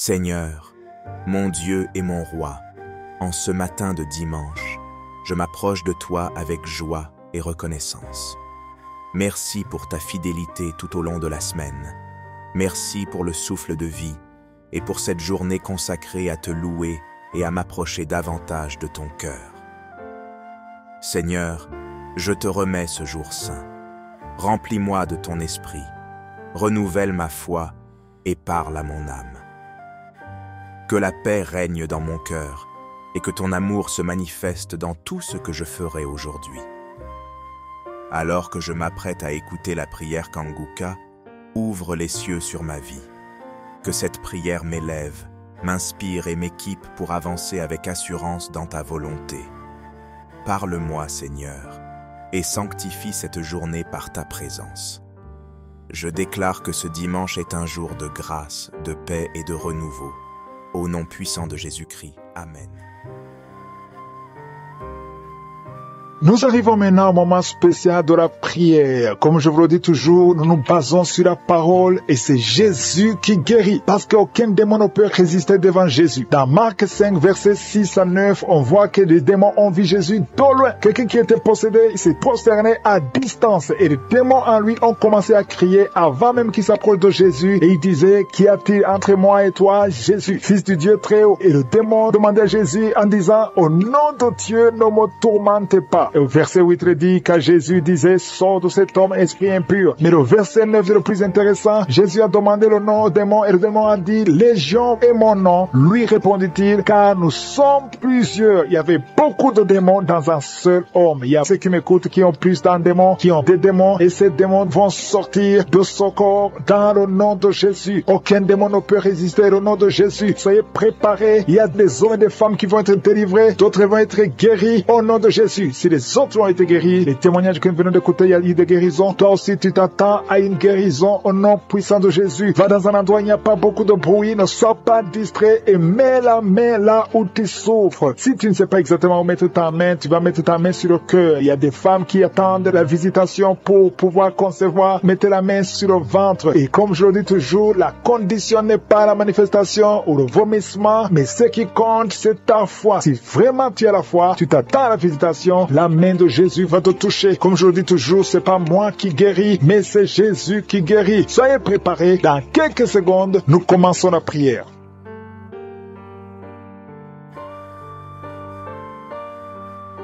Seigneur, mon Dieu et mon Roi, en ce matin de dimanche, je m'approche de toi avec joie et reconnaissance. Merci pour ta fidélité tout au long de la semaine. Merci pour le souffle de vie et pour cette journée consacrée à te louer et à m'approcher davantage de ton cœur. Seigneur, je te remets ce jour saint. Remplis-moi de ton esprit, renouvelle ma foi et parle à mon âme. Que la paix règne dans mon cœur et que ton amour se manifeste dans tout ce que je ferai aujourd'hui. Alors que je m'apprête à écouter la prière Kanguka, ouvre les cieux sur ma vie. Que cette prière m'élève, m'inspire et m'équipe pour avancer avec assurance dans ta volonté. Parle-moi, Seigneur, et sanctifie cette journée par ta présence. Je déclare que ce dimanche est un jour de grâce, de paix et de renouveau. Au nom puissant de Jésus-Christ. Amen. Nous arrivons maintenant au moment spécial de la prière. Comme je vous le dis toujours, nous nous basons sur la parole et c'est Jésus qui guérit. Parce qu'aucun démon ne peut résister devant Jésus. Dans Marc 5, versets 6 à 9, on voit que les démons ont vu Jésus de loin. Quelqu'un qui était possédé s'est prosterné à distance et les démons en lui ont commencé à crier avant même qu'il s'approche de Jésus. Et il disait, qu'y a-t-il entre moi et toi, Jésus, fils du Dieu très haut? Et le démon demandait à Jésus en disant, au nom de Dieu, ne me tourmente pas. Et au verset 8 dit qu'à Jésus disait, sors de cet homme, esprit impur. Mais le verset 9 est le plus intéressant. Jésus a demandé le nom au démon et le démon a dit, Légion est mon nom. Lui répondit-il, car nous sommes plusieurs. Il y avait beaucoup de démons dans un seul homme. Il y a ceux qui m'écoutent qui ont plus d'un démon, qui ont des démons et ces démons vont sortir de son corps dans le nom de Jésus. Aucun démon ne peut résister au nom de Jésus. Soyez préparés. Il y a des hommes et des femmes qui vont être délivrés, d'autres vont être guéris au nom de Jésus. Si les autres ont été guéris, les témoignages que nous venons d'écouter, il y a eu des guérisons. Toi aussi, tu t'attends à une guérison au nom puissant de Jésus. Va dans un endroit où il n'y a pas beaucoup de bruit, ne sois pas distrait et mets la main là où tu souffres. Si tu ne sais pas exactement où mettre ta main, tu vas mettre ta main sur le cœur. Il y a des femmes qui attendent la visitation pour pouvoir concevoir. Mettez la main sur le ventre. Et comme je le dis toujours, la condition n'est pas la manifestation ou le vomissement, mais ce qui compte, c'est ta foi. Si vraiment tu as la foi, tu t'attends à la visitation, la main de Jésus va te toucher. Comme je le dis toujours, c'est pas moi qui guéris, mais c'est Jésus qui guérit. Soyez préparés. Dans quelques secondes, nous commençons la prière.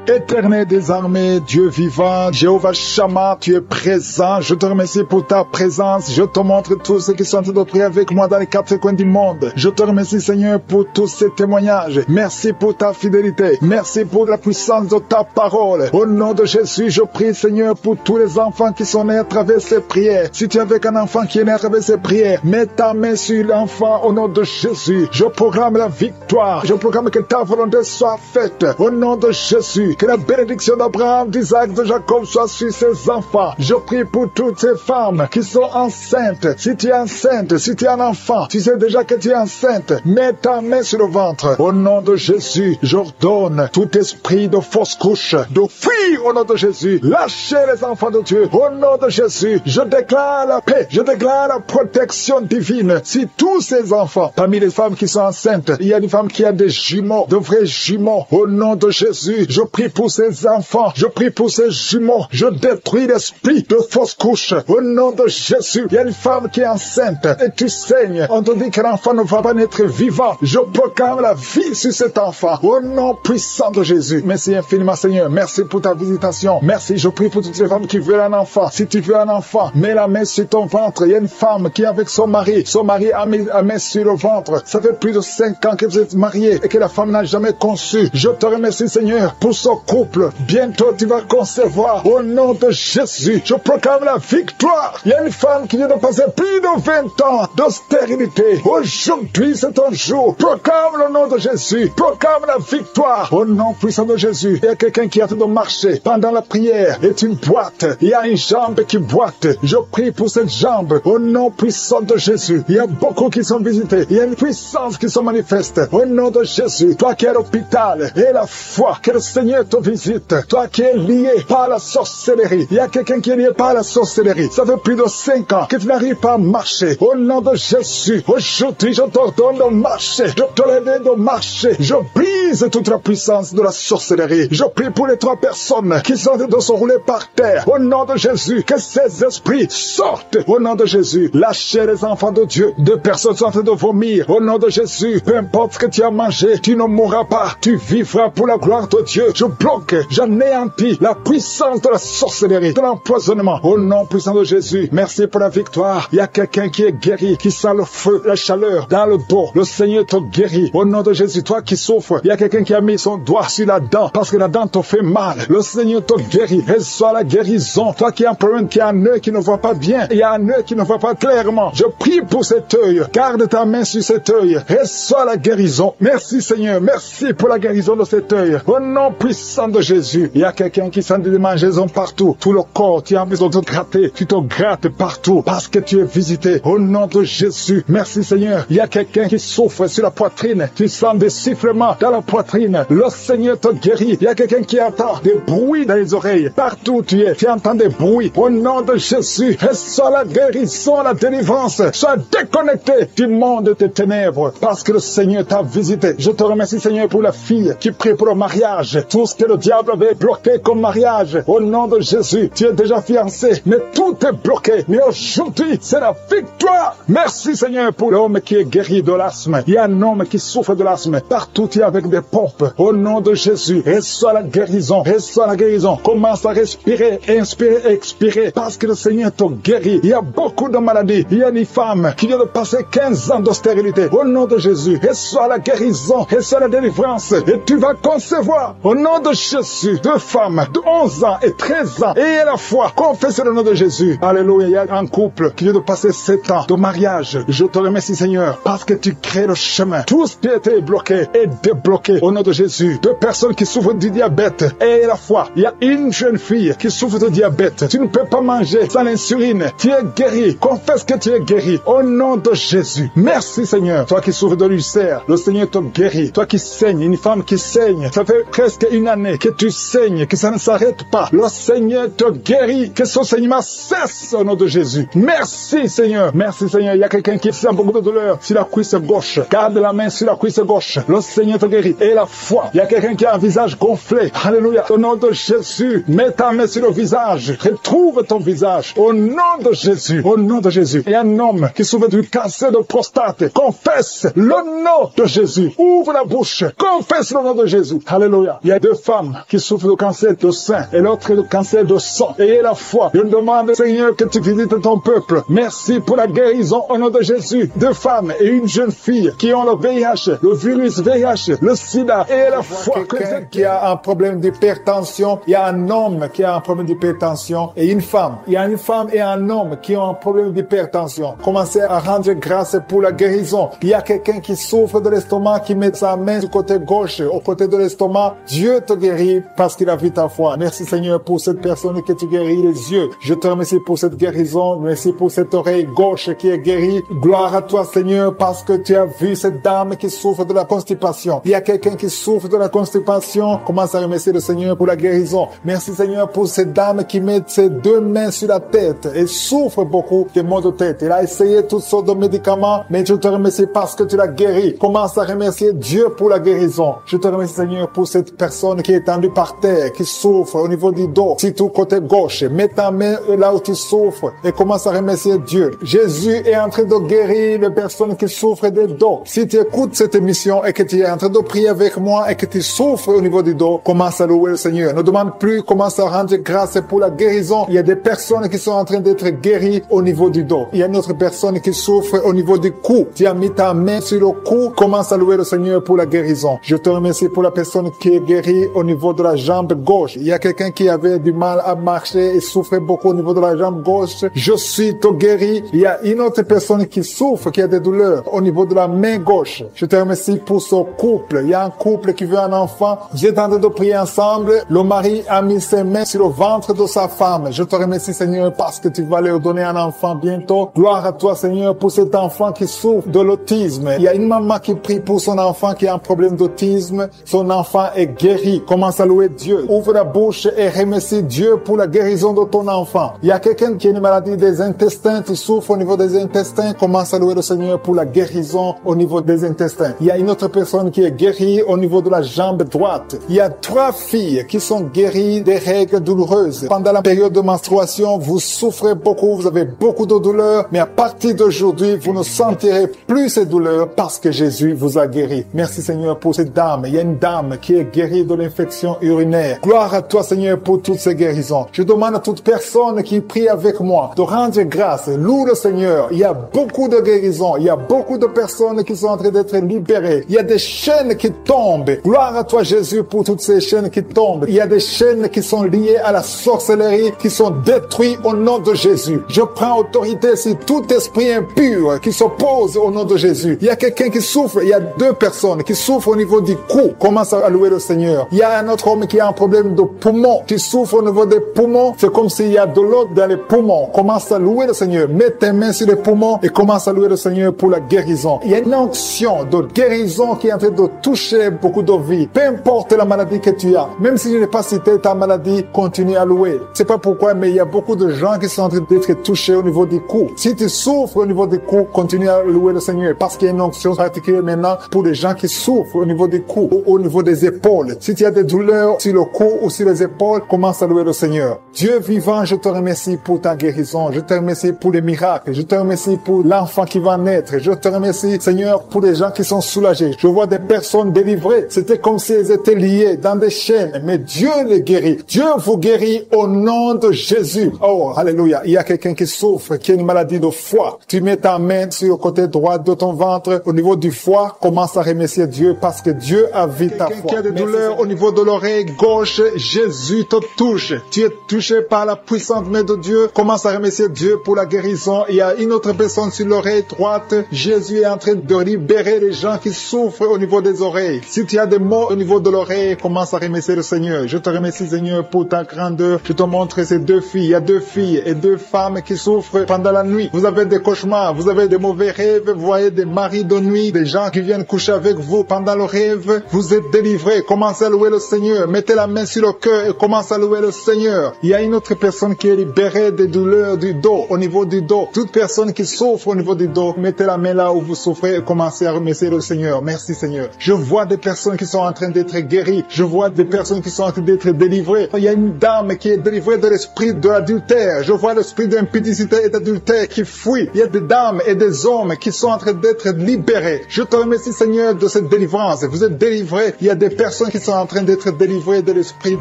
Éternel des armées, Dieu vivant, Jéhovah Shammah, tu es présent. Je te remercie pour ta présence. Je te montre tous ceux qui sont en train de prier avec moi dans les quatre coins du monde. Je te remercie, Seigneur, pour tous ces témoignages. Merci pour ta fidélité. Merci pour la puissance de ta parole. Au nom de Jésus, je prie, Seigneur, pour tous les enfants qui sont nés à travers ces prières. Si tu es avec un enfant qui est né à travers ces prières, mets ta main sur l'enfant au nom de Jésus. Je proclame la victoire. Je proclame que ta volonté soit faite. Au nom de Jésus. Que la bénédiction d'Abraham, d'Isaac, de Jacob soit sur ses enfants. Je prie pour toutes ces femmes qui sont enceintes. Si tu es enceinte, si tu es un enfant, tu sais déjà que tu es enceinte, mets ta main sur le ventre. Au nom de Jésus, j'ordonne tout esprit de fausse couche, de fuir au nom de Jésus. Lâchez les enfants de Dieu. Au nom de Jésus, je déclare la paix, je déclare la protection divine sur tous ces enfants. Parmi les femmes qui sont enceintes, il y a une femme qui a des jumeaux, de vrais jumeaux. Au nom de Jésus, je prie pour ces enfants, je prie pour ces jumeaux, je détruis l'esprit de fausse couche. Au nom de Jésus, il y a une femme qui est enceinte et tu saignes. On te dit que l'enfant ne va pas naître vivant. Je proclame la vie sur cet enfant. Au nom puissant de Jésus. Merci infiniment, Seigneur. Merci pour ta visitation. Merci, je prie pour toutes les femmes qui veulent un enfant. Si tu veux un enfant, mets la main sur ton ventre. Il y a une femme qui est avec son mari. Son mari a mis la main sur le ventre. Ça fait plus de 5 ans que vous êtes mariés et que la femme n'a jamais conçu. Je te remercie, Seigneur, pour son couple. Bientôt tu vas concevoir. Au nom de Jésus, je proclame la victoire. Il y a une femme qui vient de passer plus de 20 ans de stérilité. Aujourd'hui c'est ton jour. Proclame le nom de Jésus. Proclame la victoire. Au nom puissant de Jésus. Il y a quelqu'un qui a en train de marcher pendant la prière. Et une boîte. Il y a une jambe qui boite. Je prie pour cette jambe. Au nom puissant de Jésus. Il y a beaucoup qui sont visités. Il y a une puissance qui se manifeste. Au nom de Jésus. Toi qui es à l'hôpital. Et la foi que le Seigneur Seigneur te visite. Toi qui es lié par la sorcellerie. Il y a quelqu'un qui est lié par la sorcellerie. Ça fait plus de 5 ans que tu n'arrives pas à marcher. Au nom de Jésus, aujourd'hui, je t'ordonne de marcher. Je te l'aide de marcher. Je brise toute la puissance de la sorcellerie. Je prie pour les 3 personnes qui sont en train de se rouler par terre. Au nom de Jésus, que ces esprits sortent. Au nom de Jésus, lâchez les enfants de Dieu. 2 personnes sont en train de vomir. Au nom de Jésus, peu importe ce que tu as mangé, tu ne mourras pas. Tu vivras pour la gloire de Dieu. Je bloque, j'anéantis la puissance de la sorcellerie, de l'empoisonnement. Au nom puissant de Jésus, merci pour la victoire. Il y a quelqu'un qui est guéri, qui sent le feu, la chaleur dans le dos. Le Seigneur te guérit. Au nom de Jésus, toi qui souffres, il y a quelqu'un qui a mis son doigt sur la dent parce que la dent te fait mal. Le Seigneur te guérit. Reçois la guérison. Toi qui as un problème, qui a un œil qui ne voit pas bien, il y a un œil qui ne voit pas clairement. Je prie pour cet œil. Garde ta main sur cet œil. Reçois la guérison. Merci Seigneur. Merci pour la guérison de cet œil. Au nom puissant de Jésus, il y a quelqu'un qui sent des mangeaisons partout. Tout le corps, tu as envie de te gratter. Tu te grattes partout parce que tu es visité. Au nom de Jésus, merci Seigneur. Il y a quelqu'un qui souffre sur la poitrine. Tu sens des sifflements dans la poitrine. Le Seigneur te guérit. Il y a quelqu'un qui entend des bruits dans les oreilles. Partout où tu es, tu entends des bruits. Au nom de Jésus, reçois la guérison, la délivrance. Sois déconnecté du monde des ténèbres parce que le Seigneur t'a visité. Je te remercie Seigneur pour la fille qui prie pour le mariage. Tout ce que le diable avait bloqué comme mariage, au nom de Jésus, tu es déjà fiancé, mais tout est bloqué. Mais aujourd'hui, c'est la victoire. Merci Seigneur pour l'homme qui est guéri de l'asthme. Il y a un homme qui souffre de l'asthme. Partout tu es avec des pompes. Au nom de Jésus, reçois la guérison. Reçois la guérison. Commence à respirer, inspirer, expirer parce que le Seigneur te guérit. Il y a beaucoup de maladies. Il y a une femme qui vient de passer 15 ans de stérilité. Au nom de Jésus, reçois la guérison, reçois la délivrance et tu vas concevoir. Au nom de Jésus, 2 femmes de 11 ans et 13 ans et à la foi, confesse le nom de Jésus. Alléluia. Il y a un couple qui vient de passer 7 ans de mariage. Je te remercie Seigneur parce que tu crées le chemin. Tout ce qui était bloqué est débloqué au nom de Jésus. 2 personnes qui souffrent du diabète et à la foi. Il y a une jeune fille qui souffre de diabète. Tu ne peux pas manger sans l'insuline. Tu es guéri. Confesse que tu es guéri au nom de Jésus. Merci Seigneur. Toi qui souffres de l'ulcère, le Seigneur te guérit. Toi qui saignes, une femme qui saigne, ça fait presque 1 année que tu saignes, que ça ne s'arrête pas. Le Seigneur te guérit. Que ce saignement cesse au nom de Jésus. Merci Seigneur. Merci Seigneur. Il y a quelqu'un qui sent beaucoup de douleur sur la cuisse gauche. Garde la main sur la cuisse gauche. Le Seigneur te guérit. Et la foi. Il y a quelqu'un qui a un visage gonflé. Alléluia. Au nom de Jésus, mets ta main sur le visage. Retrouve ton visage. Au nom de Jésus. Au nom de Jésus. Il y a un homme qui souffre du cancer de prostate. Confesse le nom de Jésus. Ouvre la bouche. Confesse le nom de Jésus. Alléluia. Il y a 2 femmes qui souffrent de cancer de sein et l'autre de cancer de sang. Ayez la foi. Je demande, Seigneur, que tu visites ton peuple. Merci pour la guérison au nom de Jésus. 2 femmes et une jeune fille qui ont le VIH, le virus VIH, le sida. Ayez la foi. Quelqu'un qui a un problème d'hypertension. Il y a un homme qui a un problème d'hypertension et une femme. Il y a une femme et un homme qui ont un problème d'hypertension. Commencez à rendre grâce pour la guérison. Il y a quelqu'un qui souffre de l'estomac, qui met sa main du côté gauche, au côté de l'estomac. Dieu te guérit parce qu'il a vu ta foi. Merci Seigneur pour cette personne que tu guéris les yeux. Je te remercie pour cette guérison. Merci pour cette oreille gauche qui est guérie. Gloire à toi Seigneur parce que tu as vu cette dame qui souffre de la constipation. Il y a quelqu'un qui souffre de la constipation. Commence à remercier le Seigneur pour la guérison. Merci Seigneur pour cette dame qui met ses 2 mains sur la tête et souffre beaucoup de maux de tête. Elle a essayé toutes sortes de médicaments, mais je te remercie parce que tu l'as guéri. Commence à remercier Dieu pour la guérison. Je te remercie Seigneur pour cette personne qui est tendue par terre, qui souffre au niveau du dos, surtout côté gauche. Mets ta main là où tu souffres et commence à remercier Dieu. Jésus est en train de guérir les personnes qui souffrent des dos. Si tu écoutes cette émission et que tu es en train de prier avec moi et que tu souffres au niveau du dos, commence à louer le Seigneur. Ne demande plus, commence à rendre grâce pour la guérison. Il y a des personnes qui sont en train d'être guéries au niveau du dos. Il y a une autre personne qui souffre au niveau du cou. Tu as mis ta main sur le cou, commence à louer le Seigneur pour la guérison. Je te remercie pour la personne qui est guérie au niveau de la jambe gauche. Il y a quelqu'un qui avait du mal à marcher et souffrait beaucoup au niveau de la jambe gauche. Je suis tout guéri. Il y a une autre personne qui souffre, qui a des douleurs au niveau de la main gauche. Je te remercie pour ce couple. Il y a un couple qui veut un enfant. Vous êtes en train de prier ensemble. Le mari a mis ses mains sur le ventre de sa femme. Je te remercie, Seigneur, parce que tu vas leur donner un enfant bientôt. Gloire à toi, Seigneur, pour cet enfant qui souffre de l'autisme. Il y a une maman qui prie pour son enfant qui a un problème d'autisme. Son enfant est guéri. Commence à louer Dieu. Ouvre la bouche et remercie Dieu pour la guérison de ton enfant. Il y a quelqu'un qui a une maladie des intestins. Tu souffres au niveau des intestins. Commence à louer le Seigneur pour la guérison au niveau des intestins. Il y a une autre personne qui est guérie au niveau de la jambe droite. Il y a 3 filles qui sont guéries des règles douloureuses. Pendant la période de menstruation, vous souffrez beaucoup, vous avez beaucoup de douleurs, mais à partir d'aujourd'hui, vous ne sentirez plus ces douleurs parce que Jésus vous a guéri. Merci Seigneur pour cette dame. Il y a une dame qui est guérie de l'infection urinaire. Gloire à toi Seigneur pour toutes ces guérisons. Je demande à toute personne qui prie avec moi de rendre grâce. Loue le Seigneur. Il y a beaucoup de guérisons. Il y a beaucoup de personnes qui sont en train d'être libérées. Il y a des chaînes qui tombent. Gloire à toi Jésus pour toutes ces chaînes qui tombent. Il y a des chaînes qui sont liées à la sorcellerie qui sont détruites au nom de Jésus. Je prends autorité sur tout esprit impur qui s'oppose au nom de Jésus. Il y a quelqu'un qui souffre. Il y a 2 personnes qui souffrent au niveau du cou. Commence à louer le Seigneur. Il y a un autre homme qui a un problème de poumon. Tu souffres au niveau des poumons. C'est comme s'il y a de l'eau dans les poumons. Commence à louer le Seigneur. Mets tes mains sur les poumons et commence à louer le Seigneur pour la guérison. Il y a une onction de guérison qui est en train de toucher beaucoup de vies. Peu importe la maladie que tu as. Même si je n'ai pas cité ta maladie, continue à louer. C'est pas pourquoi, mais il y a beaucoup de gens qui sont en train d'être touchés au niveau du cou. Si tu souffres au niveau du cou, continue à louer le Seigneur. Parce qu'il y a une onction particulière maintenant pour les gens qui souffrent au niveau du cou ou au niveau des épaules. Si tu as des douleurs sur le cou ou sur les épaules, commence à louer le Seigneur. Dieu vivant, je te remercie pour ta guérison. Je te remercie pour les miracles. Je te remercie pour l'enfant qui va naître. Je te remercie, Seigneur, pour les gens qui sont soulagés. Je vois des personnes délivrées. C'était comme si elles étaient liées dans des chaînes. Mais Dieu les guérit. Dieu vous guérit au nom de Jésus. Oh, alléluia. Il y a quelqu'un qui souffre, qui a une maladie de foie. Tu mets ta main sur le côté droit de ton ventre, au niveau du foie. Commence à remercier Dieu parce que Dieu a vu ta foi. Quelqu'un qui a des douleurs au niveau de l'oreille gauche, Jésus te touche. Tu es touché par la puissante main de Dieu. Commence à remercier Dieu pour la guérison. Il y a une autre personne sur l'oreille droite. Jésus est en train de libérer les gens qui souffrent au niveau des oreilles. Si tu as des maux au niveau de l'oreille, commence à remercier le Seigneur. Je te remercie Seigneur pour ta grandeur. Je te montre ces 2 filles. Il y a 2 filles et 2 femmes qui souffrent pendant la nuit. Vous avez des cauchemars, vous avez des mauvais rêves, vous voyez des maris de nuit, des gens qui viennent coucher avec vous pendant le rêve. Vous êtes délivrés. Commencez à louer le Seigneur. Mettez la main sur le cœur et commencez à louer le Seigneur. Il y a une autre personne qui est libérée des douleurs du dos, au niveau du dos. Toute personne qui souffre au niveau du dos, mettez la main là où vous souffrez et commencez à remercier le Seigneur. Merci Seigneur. Je vois des personnes qui sont en train d'être guéries. Je vois des personnes qui sont en train d'être délivrées. Il y a une dame qui est délivrée de l'esprit de l'adultère. Je vois l'esprit d'impudicité et d'adultère qui fuit. Il y a des dames et des hommes qui sont en train d'être libérés. Je te remercie Seigneur de cette délivrance. Vous êtes délivrés. Il y a des personnes qui sont en train d'être délivrées de l'esprit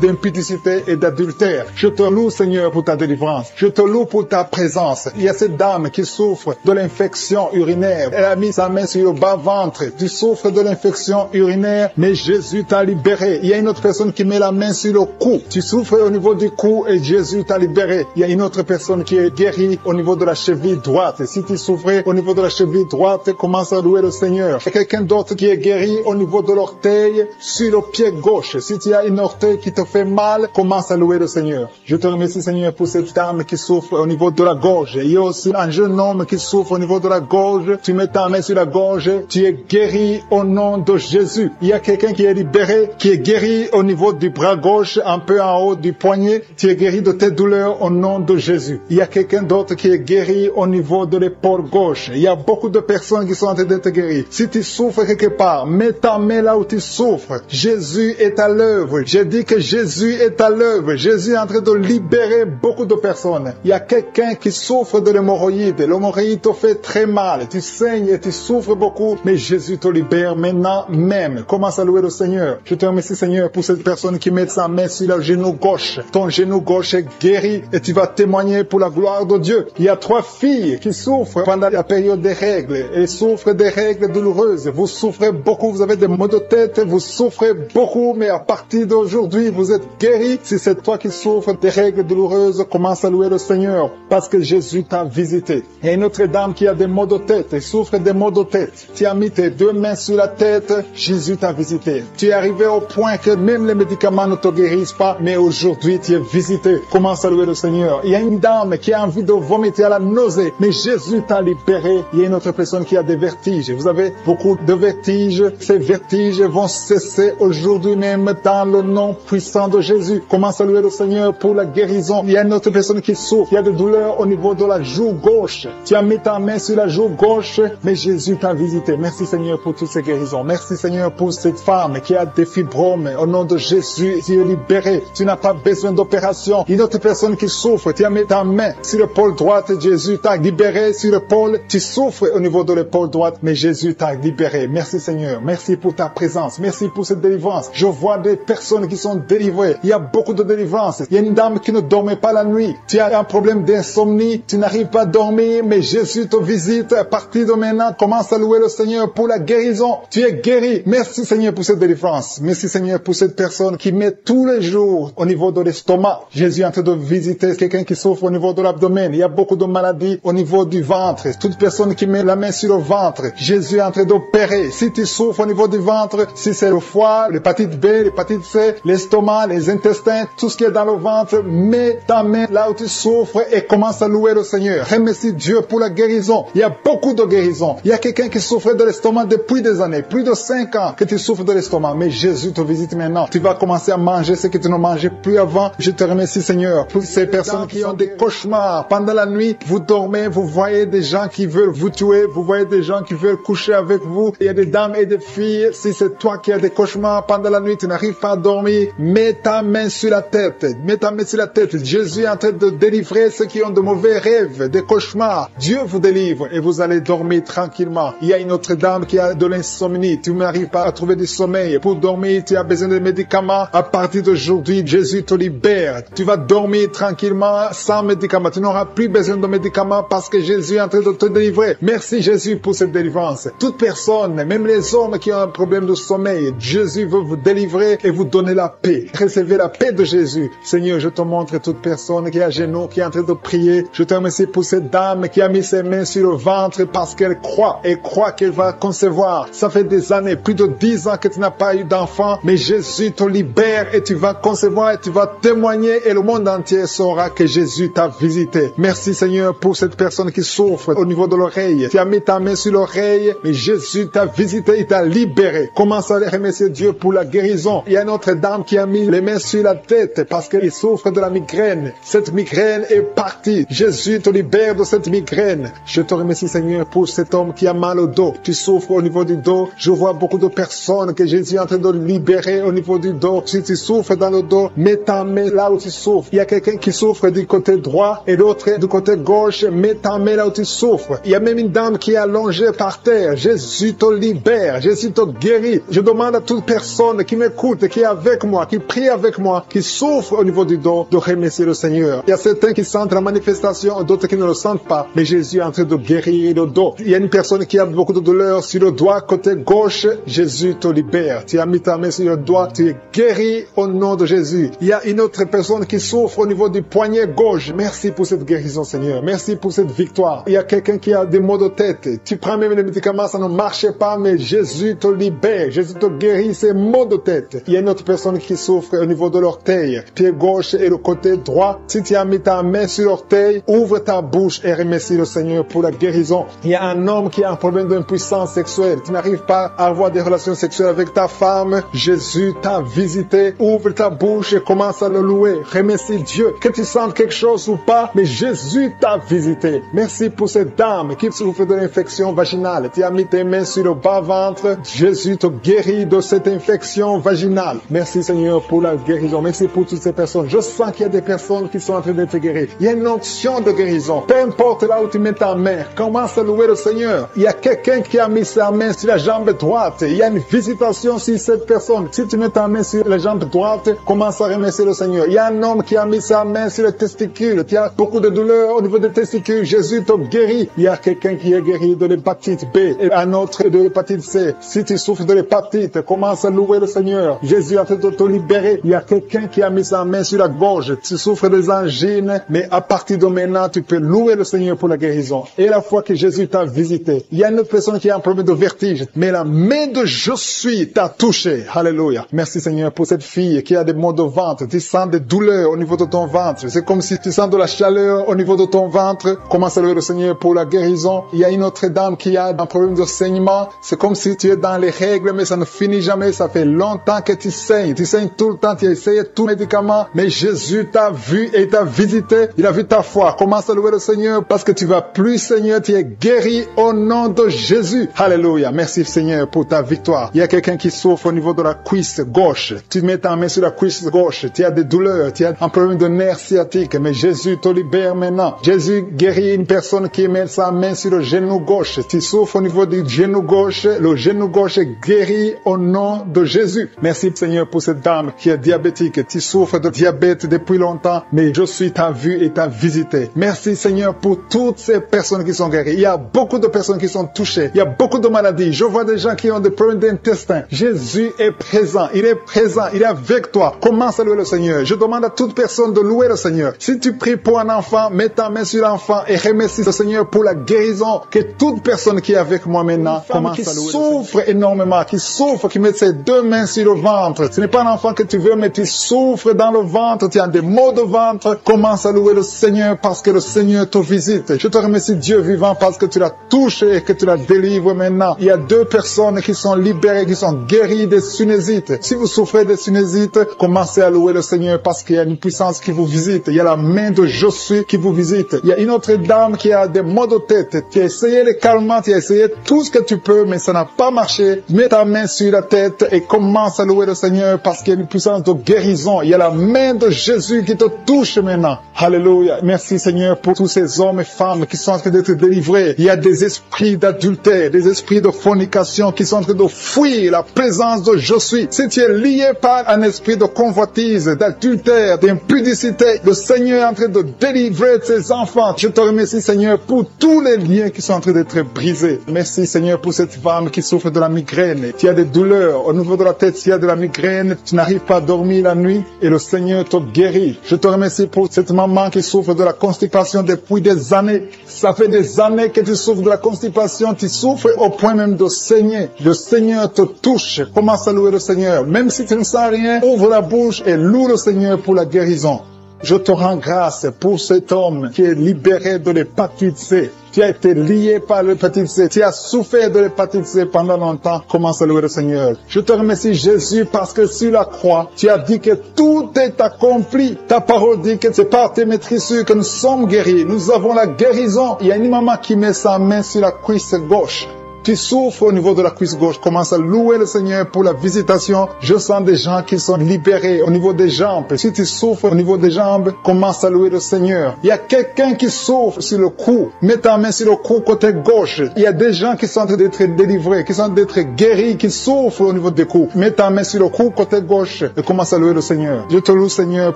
d'impudicité et d'adultère. Je te loue Seigneur pour ta délivrance. Je te loue pour ta présence. Il y a cette dame qui souffre de l'infection urinaire. Elle a mis sa main sur le bas-ventre. Tu souffres de l'infection urinaire, mais Jésus t'a libéré. Il y a une autre personne qui met la main sur le cou. Tu souffres au niveau du cou et Jésus t'a libéré. Il y a une autre personne qui est guérie au niveau de la cheville droite. Si tu souffrais au niveau de la cheville droite, commence à louer le Seigneur. Il y a quelqu'un d'autre qui est guéri au niveau de l'orteil sur le pied gauche. Si tu as une orteil qui te fait mal, commence à louer le Seigneur. Je te remercie Seigneur pour cette dame qui souffre au niveau de la gorge. Il y a aussi un jeune homme qui souffre au niveau de la gorge. Tu mets ta main sur la gorge. Tu es guéri au nom de Jésus. Il y a quelqu'un qui est libéré, qui est guéri au niveau du bras gauche, un peu en haut du poignet. Tu es guéri de tes douleurs au nom de Jésus. Il y a quelqu'un d'autre qui est guéri au niveau de l'épaule gauche. Il y a beaucoup de personnes qui sont en train d'être guéries. Si tu souffres quelque part, mets ta main là où tu souffres. Jésus est à l'œuvre. J'ai dit que Jésus est à l'œuvre. Jésus est en train de libérer beaucoup de personnes. Il y a quelqu'un qui souffre de l'hémorroïde. L'hémorroïde te fait très mal. Tu saignes et tu souffres beaucoup, mais Jésus te libère maintenant même. Commence à louer le Seigneur. Je te remercie Seigneur pour cette personne qui met sa main sur le genou gauche. Ton genou gauche est guéri et tu vas témoigner pour la gloire de Dieu. Il y a 3 filles qui souffrent pendant la période des règles. Elles souffrent des règles douloureuses. Vous souffrez beaucoup, vous avez des maux de tête, vous souffrez beaucoup, mais à partir d'aujourd'hui, vous êtes guéris. Si c'est toi qui souffres des règles douloureuses, commence à louer le Seigneur parce que Jésus t'a visité. Il y a une autre dame qui a des maux de tête et souffre des maux de tête. Tu as mis tes 2 mains sur la tête. Jésus t'a visité. Tu es arrivé au point que même les médicaments ne te guérissent pas, mais aujourd'hui tu es visité. Commence à louer le Seigneur. Il y a une dame qui a envie de vomir à la nausée, mais Jésus t'a libéré. Il y a une autre personne qui a des vertiges. Vous avez beaucoup de vertiges. Ces vertiges vont cesser aujourd'hui même dans le nom puissant de Jésus. Commence à louer le Seigneur pour la guérison. Il y a une autre personne qui souffre. Il y a des douleurs au niveau de la joue gauche. Tu as mis ta main sur la joue gauche, mais Jésus t'a visité. Merci Seigneur pour toutes ces guérisons. Merci Seigneur pour cette femme qui a des fibromes. Au nom de Jésus, tu es libéré. Tu n'as pas besoin d'opération. Une autre personne qui souffre, tu as mis ta main sur l'épaule droite. Jésus t'a libéré sur l'épaule. Tu souffres au niveau de l'épaule droite, mais Jésus t'a libéré. Merci Seigneur. Merci pour ta présence. Merci pour cette délivrance. Je vois des personnes qui sont délivrées. Il y a beaucoup de délivrance. Il y a une dame qui ne dormait pas la nuit. Tu as un problème d'insomnie. Tu n'arrives pas à dormir, mais Jésus te visite. À partir de maintenant, commence à louer le Seigneur pour la guérison. Tu es guéri. Merci Seigneur pour cette délivrance. Merci Seigneur pour cette personne qui met tous les jours au niveau de l'estomac. Jésus est en train de visiter quelqu'un qui souffre au niveau de l'abdomen. Il y a beaucoup de maladies au niveau du ventre. Toute personne qui met la main sur le ventre, Jésus est en train d'opérer. Si tu souffres au niveau du ventre, si c'est le foie, l'hépatite B, l'hépatite C, l'estomac, les intestins, tout ce qui est dans le ventre, mets ta main là où tu souffres et commence à louer le Seigneur. Remercie Dieu pour la guérison. Il y a beaucoup de guérisons. Il y a quelqu'un qui souffrait de l'estomac depuis des années, plus de 5 ans que tu souffres de l'estomac, mais Jésus te visite maintenant. Tu vas commencer à manger ce que tu ne mangeais plus avant. Je te remercie Seigneur pour ces personnes qui ont des cauchemars. Pendant la nuit, vous dormez, vous voyez des gens qui veulent vous tuer, vous voyez des gens qui veulent coucher avec vous. Il y a des dames et des filles. Si c'est toi qui as des cauchemars pendant la nuit, tu n'arrives pas à dormir, mets ta main sur la tête. Mets ta main sur la tête. Jésus est en train de délivrer ceux qui ont de mauvais rêves, des cauchemars. Dieu vous délivre et vous allez dormir tranquillement. Il y a une autre dame qui a de l'insomnie. Tu n'arrives pas à trouver du sommeil. Pour dormir, tu as besoin de médicaments. À partir d'aujourd'hui, Jésus te libère. Tu vas dormir tranquillement sans médicaments. Tu n'auras plus besoin de médicaments parce que Jésus est en train de te délivrer. Merci Jésus pour cette délivrance. Toute personne, même les hommes qui ont un problème de sommeil, Jésus veut vous délivrer et vous donner la paix. Recevez la paix de Jésus. Seigneur, je te montre toute personne qui est à genoux, qui est en train de prier. Je te remercie pour cette dame qui a mis ses mains sur le ventre parce qu'elle croit et croit qu'elle va concevoir. Ça fait des années, plus de 10 ans que tu n'as pas eu d'enfant, mais Jésus te libère et tu vas concevoir et tu vas témoigner et le monde entier saura que Jésus t'a visité. Merci Seigneur pour cette personne qui souffre au niveau de l'oreille. Tu as mis ta main sur l'oreille, mais Jésus t'a visité, il t'a libéré. Commence à remercier Dieu pour la guérison. Il y a une autre dame qui a mis les mains sur la tête parce qu'elle souffre de la migraine. Cette migraine est partie. Jésus te libère de cette migraine. Je te remercie Seigneur pour cet homme qui a mal au dos. Tu souffres au niveau du dos. Je vois beaucoup de personnes que Jésus est en train de libérer au niveau du dos. Si tu souffres dans le dos, mets ta main là où tu souffres. Il y a quelqu'un qui souffre du côté droit et l'autre du côté gauche. Mets ta main là où tu souffres. Il y a même une dame qui est allongée par terre. Jésus te libère. Jésus te guérit. Je demande à toute personne qui m'écoute, qui est avec moi, qui prie avec moi, qui souffre au niveau du dos, de remercier le Seigneur. Il y a certains qui sentent la manifestation, d'autres qui ne le sentent pas. Mais Jésus est en train de guérir le dos. Il y a une personne qui a beaucoup de douleur sur le doigt, côté gauche. Jésus te libère. Tu as mis ta main sur le doigt, tu es guéri au nom de Jésus. Il y a une autre personne qui souffre au niveau du poignet gauche. Merci pour cette guérison, Seigneur. Merci pour cette victoire. Il y a quelqu'un qui a des maux de tête. Tu prends même les médicaments, ça ne marche pas, mais Jésus te libère. Jésus te guérit ces maux de tête. Il y a une autre personne qui souffre au niveau de l'orteil, pied gauche et le côté droit. Si tu as mis ta main sur l'orteil, ouvre ta bouche et remercie le Seigneur pour la guérison. Il y a un homme qui a un problème d'impuissance sexuelle. Tu n'arrives pas à avoir des relations sexuelles avec ta femme. Jésus t'a visité. Ouvre ta bouche et commence à le louer. Remercie Dieu. Que tu sentes quelque chose ou pas, mais Jésus t'a visité. Merci pour cette dame qui souffre de l'infection vaginale. Tu as mis tes mains sur le bas-ventre. Jésus te guérit de cette infection vaginale. Merci Seigneur pour la guérison. Merci pour toutes ces personnes. Je sens qu'il y a des personnes qui sont en train d'être guéries. Il y a une onction de guérison. Peu importe là où tu mets ta main, commence à louer le Seigneur. Il y a quelqu'un qui a mis sa main sur la jambe droite. Il y a une visitation sur cette personne. Si tu mets ta main sur la jambe droite, commence à remercier le Seigneur. Il y a un homme qui a mis sa main sur les testicules. Tu as beaucoup de douleurs au niveau des testicules. Jésus te guérit. Il y a quelqu'un qui est guéri de l'hépatite B et un autre de l'hépatite C. Si tu souffres de l'hépatite, commence à louer le Seigneur. Jésus a fait de te libérer. Il y a quelqu'un qui a mis sa main sur la gorge. Tu souffres des angines, mais à partir de maintenant, tu peux louer le Seigneur pour la guérison. Et la fois que Jésus t'a visité, il y a une autre personne qui a un problème de vertige, mais la main main de je suis t'a touché. Alléluia. Merci Seigneur pour cette fille qui a des maux de ventre. Tu sens des douleurs au niveau de ton ventre. C'est comme si tu sens de la chaleur au niveau de ton ventre. Commence à louer le Seigneur pour la guérison. Il y a une autre dame qui a un problème de saignement. C'est comme si tu es dans les règles, mais ça ne finit jamais. Ça fait longtemps que tu saignes. Tu saignes tout le temps. Tu as essayé tout médicament, mais Jésus t'a vu et t'a visité. Il a vu ta foi. Commence à louer le Seigneur parce que tu vas plus, Seigneur. Tu es guéri au nom de Jésus. Alléluia. Merci Seigneur pour ta victoire. Il y a quelqu'un qui souffre au niveau de la cuisse gauche. Tu mets ta main sur la cuisse gauche. Tu as des douleurs. Tu as un problème de nerf sciatique, mais Jésus te libère maintenant. Jésus guérit une personne qui met sa main sur le genou gauche. Tu souffres au niveau du genou gauche. Le genou gauche est guéri au nom de Jésus. Merci Seigneur pour cette dame qui est diabétique. Tu souffres de diabète depuis longtemps, mais je suis t'a vu et t'a visité. Merci Seigneur pour toutes ces personnes qui sont guéries. Il y a beaucoup de personnes qui sont touchées. Il y a beaucoup de maladies. Je vois des gens qui ont des problèmes d'intestin. Jésus est présent. Il est présent. Il est avec toi. Commence à louer le Seigneur. Je demande à toute personne de louer le Seigneur. Si tu pries pour un enfant, mets ta main sur l'enfant et remercie le Seigneur pour la guérison. Que toute personne qui est avec moi maintenant commence à louer le Seigneur. Qui souffre énormément, qui souffre, qui met ses deux mains sur le ventre. Ce n'est pas un enfant que tu veux, mais tu souffres dans le ventre. Tu as des maux de ventre. Commence à louer le Seigneur parce que le Seigneur te visite. Je te remercie Dieu vivant parce que tu l'as touché et que tu la délivres maintenant. Il y a 2 personnes qui sont libérées, qui sont guéries des sinusites. Si vous souffrez des sinusites, commencez à louer le Seigneur parce qu'il y a une puissance qui vous visite. Il y a la main de je suis qui vous visite. Il y a une autre dame qui a des maux de tête. Tu as essayé les calmants, tu as essayé tout ce que tu peux, mais ça n'a pas marché. Mets ta main sur la tête et commence à louer le Seigneur parce qu'il y a une puissance de guérison. Il y a la main de Jésus qui te touche maintenant. Alléluia. Merci Seigneur pour tous ces hommes et femmes qui sont en train d'être délivrés. Il y a des esprits d'adultère, des esprits de fornication qui sont en train de fuir la présence de je suis. Si tu es lié par un esprit de convoitise, d'adultère, d'impudicité, le Seigneur est en train de délivrer ses enfants. Je te remercie Seigneur pour tous les liens qui sont en train d'être brisés. Merci Seigneur pour cette femme qui souffre de la migraine. Tu as des douleurs au niveau de la tête, tu as de la migraine, tu n'arrives pas à dormir la nuit et le Seigneur te guérit. Je te remercie pour cette maman qui souffre de la constipation depuis des années. Ça fait des années que tu souffres de la constipation, tu souffres au point même de saigner. Le Seigneur te touche. Commence à louer le Seigneur. Même si tu ne sens rien, ouvre la bouche et loue le Seigneur pour la guérison. Je te rends grâce pour cet homme qui est libéré de l'hépatite C. Tu as été lié par l'hépatite C. Tu as souffert de l'hépatite C pendant longtemps. Commence à louer le Seigneur. Je te remercie Jésus parce que sur la croix, tu as dit que tout est accompli. Ta parole dit que c'est par tes maîtrisures que nous sommes guéris. Nous avons la guérison. Il y a une maman qui met sa main sur la cuisse gauche. Tu souffres au niveau de la cuisse gauche, commence à louer le Seigneur pour la visitation. Je sens des gens qui sont libérés au niveau des jambes. Si tu souffres au niveau des jambes, commence à louer le Seigneur. Il y a quelqu'un qui souffre sur le cou. Mets ta main sur le cou côté gauche. Il y a des gens qui sont en train d'être délivrés, qui sont en train d'être guéris, qui souffrent au niveau des coups. Mets ta main sur le cou côté gauche et commence à louer le Seigneur. Je te loue Seigneur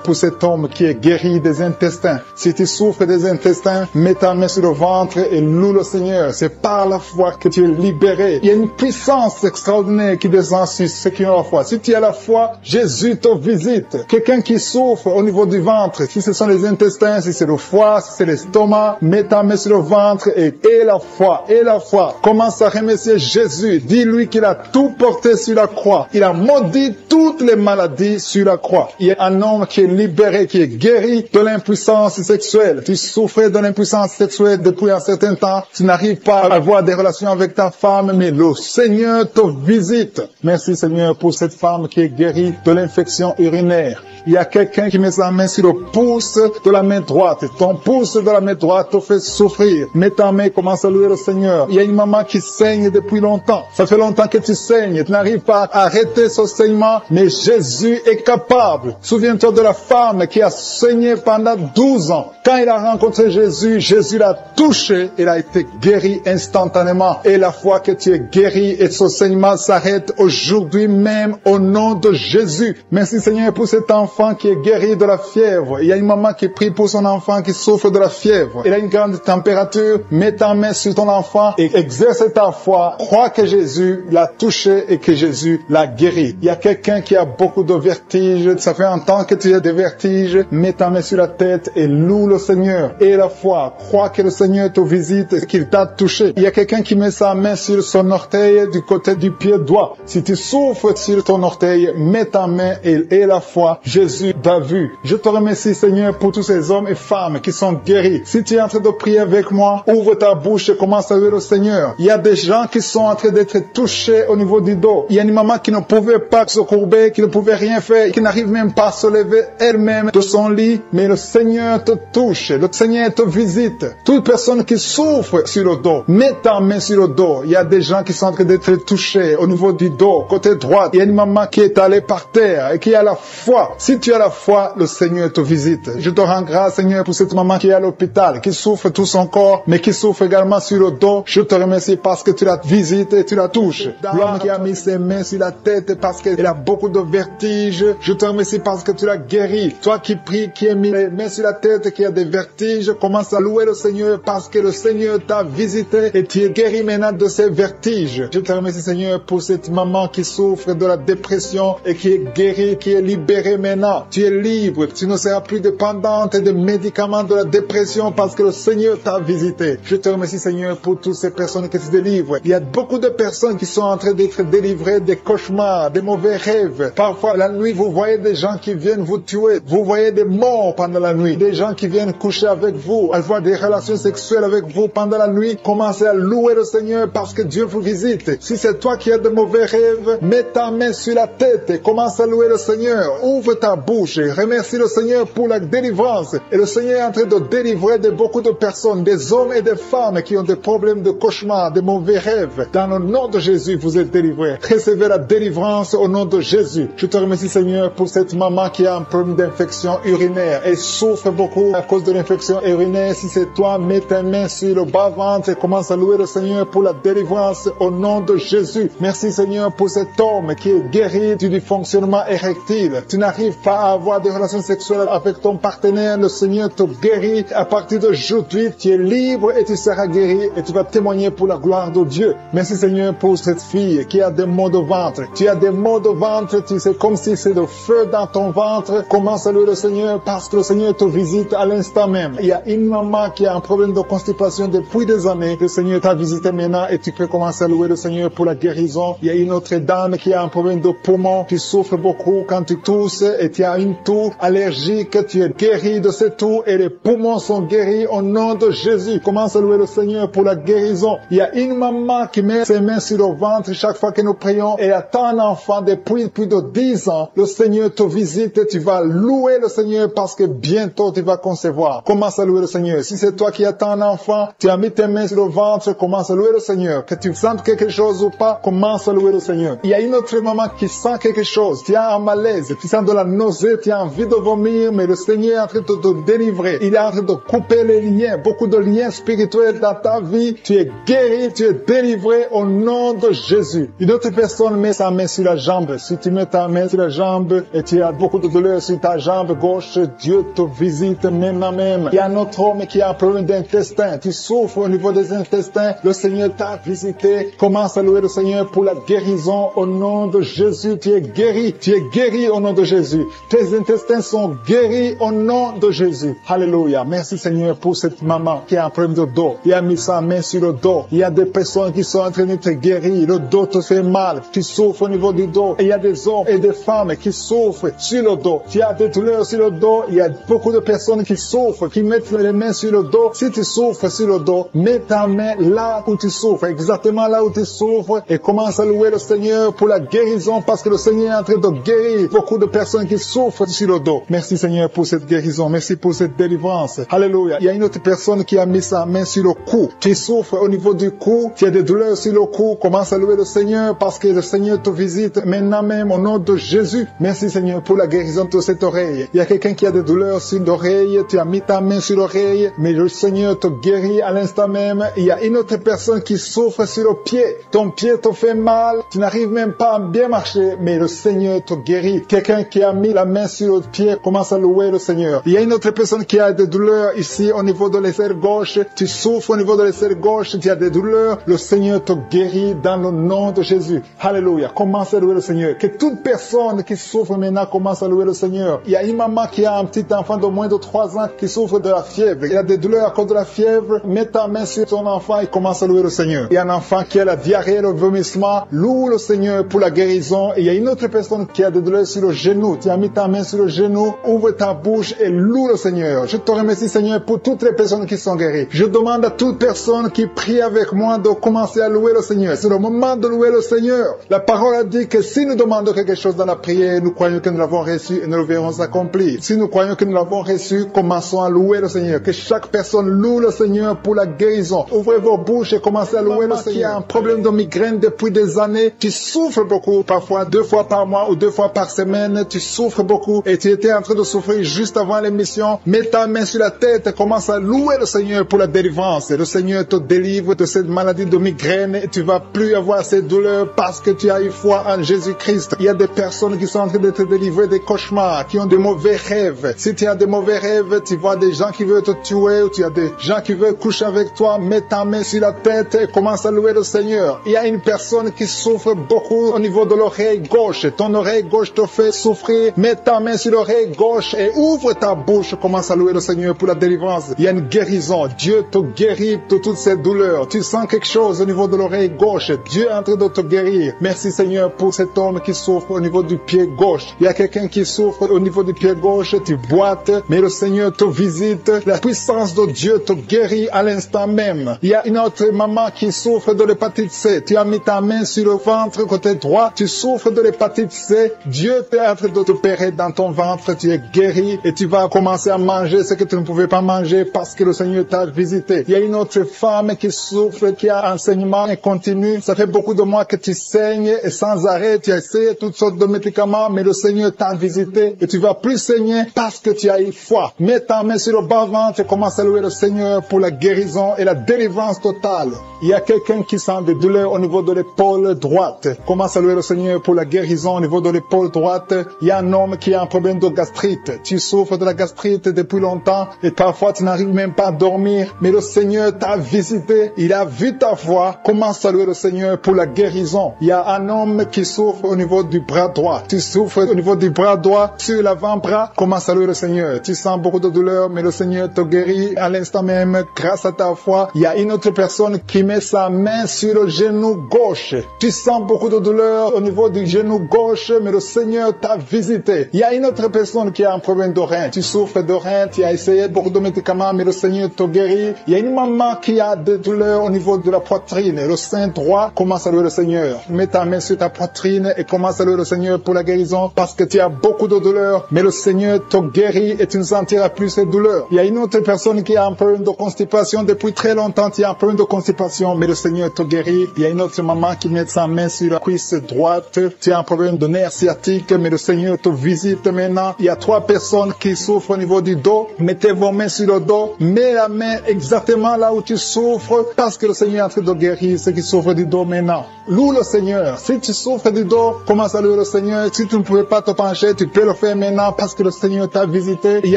pour cet homme qui est guéri des intestins. Si tu souffres des intestins, mets ta main sur le ventre et loue le Seigneur. C'est par la foi que tu es libéré. Il y a une puissance extraordinaire qui descend sur ceux qui ont la foi. Si tu as la foi, Jésus te visite. Quelqu'un qui souffre au niveau du ventre, si ce sont les intestins, si c'est le foie, si c'est l'estomac, mets ta main sur le ventre et la foi, et la foi. Commence à remercier Jésus. Dis-lui qu'il a tout porté sur la croix. Il a maudit toutes les maladies sur la croix. Il y a un homme qui est libéré, qui est guéri de l'impuissance sexuelle. Tu souffrais de l'impuissance sexuelle depuis un certain temps. Tu n'arrives pas à avoir des relations avec ta femme, mais le Seigneur te visite. Merci Seigneur pour cette femme qui est guérie de l'infection urinaire. Il y a quelqu'un qui met sa main sur le pouce de la main droite. Ton pouce de la main droite te fait souffrir. Mets ta main, commence à louer le Seigneur. Il y a une maman qui saigne depuis longtemps. Ça fait longtemps que tu saignes. Tu n'arrives pas à arrêter ce saignement, mais Jésus est capable. Souviens-toi de la femme qui a saigné pendant 12 ans. Quand il a rencontré Jésus, Jésus l'a touché. Il a été guéri instantanément. Et la fois que tu es guéri et ce saignement s'arrête aujourd'hui même au nom de Jésus. Merci Seigneur pour cet enfant enfant qui est guéri de la fièvre. Il y a une maman qui prie pour son enfant qui souffre de la fièvre. Il a une grande température. Mets ta main sur ton enfant et exerce ta foi. Crois que Jésus l'a touché et que Jésus l'a guéri. Il y a quelqu'un qui a beaucoup de vertiges. Ça fait un temps que tu as des vertiges. Mets ta main sur la tête et loue le Seigneur. Et la foi. Crois que le Seigneur te visite et qu'il t'a touché. Il y a quelqu'un qui met sa main sur son orteil du côté du pied droit. Si tu souffres sur ton orteil, mets ta main et la foi. Jésus t'a vu. Je te remercie, Seigneur, pour tous ces hommes et femmes qui sont guéris. Si tu es en train de prier avec moi, ouvre ta bouche et commence à louer le Seigneur. Il y a des gens qui sont en train d'être touchés au niveau du dos. Il y a une maman qui ne pouvait pas se courber, qui ne pouvait rien faire, qui n'arrive même pas à se lever elle-même de son lit. Mais le Seigneur te touche. Le Seigneur te visite. Toute personne qui souffre sur le dos, mets ta main sur le dos. Il y a des gens qui sont en train d'être touchés au niveau du dos, côté droit. Il y a une maman qui est allée par terre et qui a la foi. Si tu as la foi, le Seigneur te visite. Je te rends grâce, Seigneur, pour cette maman qui est à l'hôpital, qui souffre tout son corps, mais qui souffre également sur le dos. Je te remercie parce que tu la visites et tu la touches. L'homme qui a mis ses mains sur la tête parce qu'elle a beaucoup de vertiges. Je te remercie parce que tu l'as guéri. Toi qui pries, qui a mis les mains sur la tête, qui a des vertiges, commence à louer le Seigneur parce que le Seigneur t'a visité et tu es guéri maintenant de ces vertiges. Je te remercie, Seigneur, pour cette maman qui souffre de la dépression et qui est guérie, qui est libérée maintenant. Tu es libre. Tu ne seras plus dépendante des médicaments de la dépression parce que le Seigneur t'a visité. Je te remercie, Seigneur, pour toutes ces personnes qui se délivrent. Il y a beaucoup de personnes qui sont en train d'être délivrées des cauchemars, des mauvais rêves. Parfois, la nuit, vous voyez des gens qui viennent vous tuer. Vous voyez des morts pendant la nuit. Des gens qui viennent coucher avec vous, avoir des relations sexuelles avec vous pendant la nuit. Commencez à louer le Seigneur parce que Dieu vous visite. Si c'est toi qui as de mauvais rêves, mets ta main sur la tête et commence à louer le Seigneur. Ouvre ta bouche et remercie le Seigneur pour la délivrance. Et le Seigneur est en train de délivrer de beaucoup de personnes, des hommes et des femmes qui ont des problèmes de cauchemar, de mauvais rêves. Dans le nom de Jésus, vous êtes délivrés. Recevez la délivrance au nom de Jésus. Je te remercie, Seigneur, pour cette maman qui a un problème d'infection urinaire et souffre beaucoup à cause de l'infection urinaire. Si c'est toi, mets ta main sur le bas-ventre et commence à louer le Seigneur pour la délivrance au nom de Jésus. Merci, Seigneur, pour cet homme qui est guéri du dysfonctionnement érectile. Tu n'arrives pas à avoir des relations sexuelles avec ton partenaire. Le Seigneur te guérit. À partir d'aujourd'hui, tu es libre et tu seras guéri et tu vas témoigner pour la gloire de Dieu. Merci, Seigneur, pour cette fille qui a des maux de ventre. Tu as des maux de ventre, c'est comme si c'est le feu dans ton ventre. Commence à louer le Seigneur parce que le Seigneur te visite à l'instant même. Il y a une maman qui a un problème de constipation depuis des années. Le Seigneur t'a visité maintenant et tu peux commencer à louer le Seigneur pour la guérison. Il y a une autre dame qui a un problème de poumon. Tu souffres beaucoup quand tu tousses et tu as une toux allergique. Tu es guéri de cette toux et les poumons sont guéris au nom de Jésus. Commence à louer le Seigneur pour la guérison. Il y a une maman qui met ses mains sur le ventre chaque fois que nous prions et attend un enfant depuis plus de 10 ans. Le Seigneur te visite et tu vas louer le Seigneur parce que bientôt tu vas concevoir. Commence à louer le Seigneur. Si c'est toi qui attends un enfant, tu as mis tes mains sur le ventre, commence à louer le Seigneur. Que tu sentes quelque chose ou pas, commence à louer le Seigneur. Il y a une autre maman qui sent quelque chose. Tu as un malaise, tu sens de la nausée, tu as envie de vomir, mais le Seigneur est en train de te délivrer. Il est en train de couper les liens, beaucoup de liens spirituels dans ta vie. Tu es guéri, tu es délivré au nom de Jésus. Une autre personne met sa main sur la jambe. Si tu mets ta main sur la jambe et tu as beaucoup de douleur sur ta jambe gauche, Dieu te visite maintenant même. Il y a un autre homme qui a un problème d'intestin. Tu souffres au niveau des intestins. Le Seigneur t'a visité. Commence à louer le Seigneur pour la guérison au nom de Jésus. Tu es guéri. Tu es guéri au nom de Jésus. Tes intestins sont guéris au nom de Jésus. Alléluia. Merci, Seigneur, pour cette maman qui a un problème de dos. Il a mis sa main sur le dos. Il y a des personnes qui sont en train d'être guéries. Le dos te fait mal. Tu souffres au niveau du dos. Et il y a des hommes et des femmes qui souffrent sur le dos. Tu as des douleurs sur le dos. Il y a beaucoup de personnes qui souffrent, qui mettent les mains sur le dos. Si tu souffres sur le dos, mets ta main là où tu souffres, exactement là où tu souffres, et commence à louer le Seigneur pour la guérison, parce que le Seigneur est en train de guérir beaucoup de personnes qui souffrent sur le dos. Merci, Seigneur, pour cette guérison. Merci pour cette délivrance. Alléluia. Il y a une autre personne qui a mis sa main sur le cou. Tu souffres au niveau du cou. Tu as des douleurs sur le cou. Commence à louer le Seigneur parce que le Seigneur te visite maintenant même au nom de Jésus. Merci, Seigneur, pour la guérison de cette oreille. Il y a quelqu'un qui a des douleurs sur l'oreille. Tu as mis ta main sur l'oreille, mais le Seigneur te guérit à l'instant même. Il y a une autre personne qui souffre sur le pied. Ton pied te fait mal. Tu n'arrives même pas à bien marcher, mais le Seigneur te guérit. Quelqu'un qui a mis la main sur le pied, commence à louer le Seigneur. Il y a une autre personne qui a des douleurs ici au niveau de l'aisselle gauche. Tu souffres au niveau de l'aisselle gauche, tu as des douleurs. Le Seigneur te guérit dans le nom de Jésus. Alléluia. Commence à louer le Seigneur. Que toute personne qui souffre maintenant commence à louer le Seigneur. Il y a une maman qui a un petit enfant de moins de 3 ans qui souffre de la fièvre. Il a des douleurs à cause de la fièvre. Mets ta main sur ton enfant et commence à louer le Seigneur. Il y a un enfant qui a la diarrhée, le vomissement. Loue le Seigneur pour la guérison. Et il y a une autre personne qui a des douleurs sur le genou. Tu as mis ta main sur le genou. Ouvre ta bouche et loue le Seigneur. Je te remercie, Seigneur, pour toutes les personnes qui sont guéries. Je demande à toute personne qui prie avec moi de commencer à louer le Seigneur. C'est le moment de louer le Seigneur. La parole a dit que si nous demandons quelque chose dans la prière, nous croyons que nous l'avons reçu et nous le verrons s'accomplir. Si nous croyons que nous l'avons reçu, commençons à louer le Seigneur. Que chaque personne loue le Seigneur pour la guérison. Ouvrez vos bouches et commencez à louer le Seigneur. Qui a un problème de migraine depuis des années, tu souffres beaucoup, parfois 2 fois par mois ou 2 fois par semaine, tu souffres beaucoup et tu étais en train de souffrir juste avant l'émission. Mets ta main sur la tête et commence à louer le Seigneur pour la délivrance. Et le Seigneur te délivre de cette maladie de migraine et tu vas plus avoir ces douleurs parce que tu as eu foi en Jésus-Christ. Il y a des personnes qui sont en train d'être délivrées des cauchemars, qui ont de mauvais rêves. Si tu as de mauvais rêves, tu vois des gens qui veulent te tuer ou tu as des gens qui veulent coucher avec toi, mets ta main sur la tête et commence à louer le Seigneur. Il y a une personne qui souffre beaucoup au niveau de l'oreille gauche. Ton oreille gauche te fait souffrir. Mets ta main sur l'oreille gauche et ouvre ta bouche. Commence à louer le Seigneur pour la délivrance. Il y a une guérison. Dieu te guérit de toutes ces douleurs. Tu sens quelque chose au niveau de l'oreille gauche. Dieu est en train de te guérir. Merci Seigneur pour cet homme qui souffre au niveau du pied gauche. Il y a quelqu'un qui souffre au niveau du pied gauche. Tu boites, mais le Seigneur te visite. La puissance de Dieu te guérit à l'instant même. Il y a une autre maman qui souffre de l'hépatite C. Tu as mis ta main sur le ventre côté droit. Tu souffres de l'hépatite C. Dieu est en train de t'opérer dans ton ventre. Tu es guéri et tu vas commencer à manger ce que tu ne pouvais pas manger parce que le Seigneur t'a visité. Il y a une autre femme qui souffre, qui a un saignement continu. Ça fait beaucoup de mois que tu saignes et sans arrêt. Tu as essayé toutes sortes de médicaments, mais le Seigneur t'a visité et tu vas plus saigner parce que tu as eu foi. Mets ta main sur le bas-ventre et commence à louer le Seigneur pour la guérison et la délivrance totale. Il y a quelqu'un qui sent des douleurs au niveau de l'épaule droite. Commence à louer le Seigneur pour la guérison au niveau de l'épaule droite. Il y a un homme qui a un problème de gastrite. Tu souffres de la gastrite depuis longtemps et parfois tu n'arrives même pas à dormir. Mais le Seigneur t'a visité. Il a vu ta foi. Commence à louer le Seigneur pour la guérison. Il y a un homme qui souffre au niveau du bras droit. Tu souffres au niveau du bras droit, sur l'avant-bras. Commence à louer le Seigneur. Tu sens beaucoup de douleur, mais le Seigneur te guérit à l'instant même grâce à ta foi. Il y a une autre personne qui met sa main sur le genou gauche. Tu sens beaucoup de douleur au niveau du genou gauche, mais le Seigneur t'a visité. Il y a une autre personne qui a un problème de rein. Tu souffres de rein, tu as essayé beaucoup de médicaments, mais le Seigneur te guérit. Il y a une maman qui a des douleurs au niveau de la poitrine. Le sein droit, commence à louer le Seigneur. Mets ta main sur ta poitrine et commence à louer le Seigneur pour la guérison parce que tu as beaucoup de douleurs, mais le Seigneur te guérit et tu ne sentiras plus ces douleurs. Il y a une autre personne qui a un problème de constipation depuis très longtemps. Tu as un problème de constipation, mais le Seigneur te guérit. Il y a une autre maman qui met sa main sur la cuisse droite. Tu as un problème de nerf sciatique, mais le Seigneur te visite maintenant. Il y a 3 personnes qui souffrent au niveau du dos. Mettez vos mains sur le dos. Mets la main exactement là où tu souffres parce que le Seigneur est en train de guérir ceux qui souffrent du dos maintenant. Loue le Seigneur. Si tu souffres du dos, commence à louer le Seigneur. Si tu ne pouvais pas te pencher, tu peux le faire maintenant parce que le Seigneur t'a visité. Il y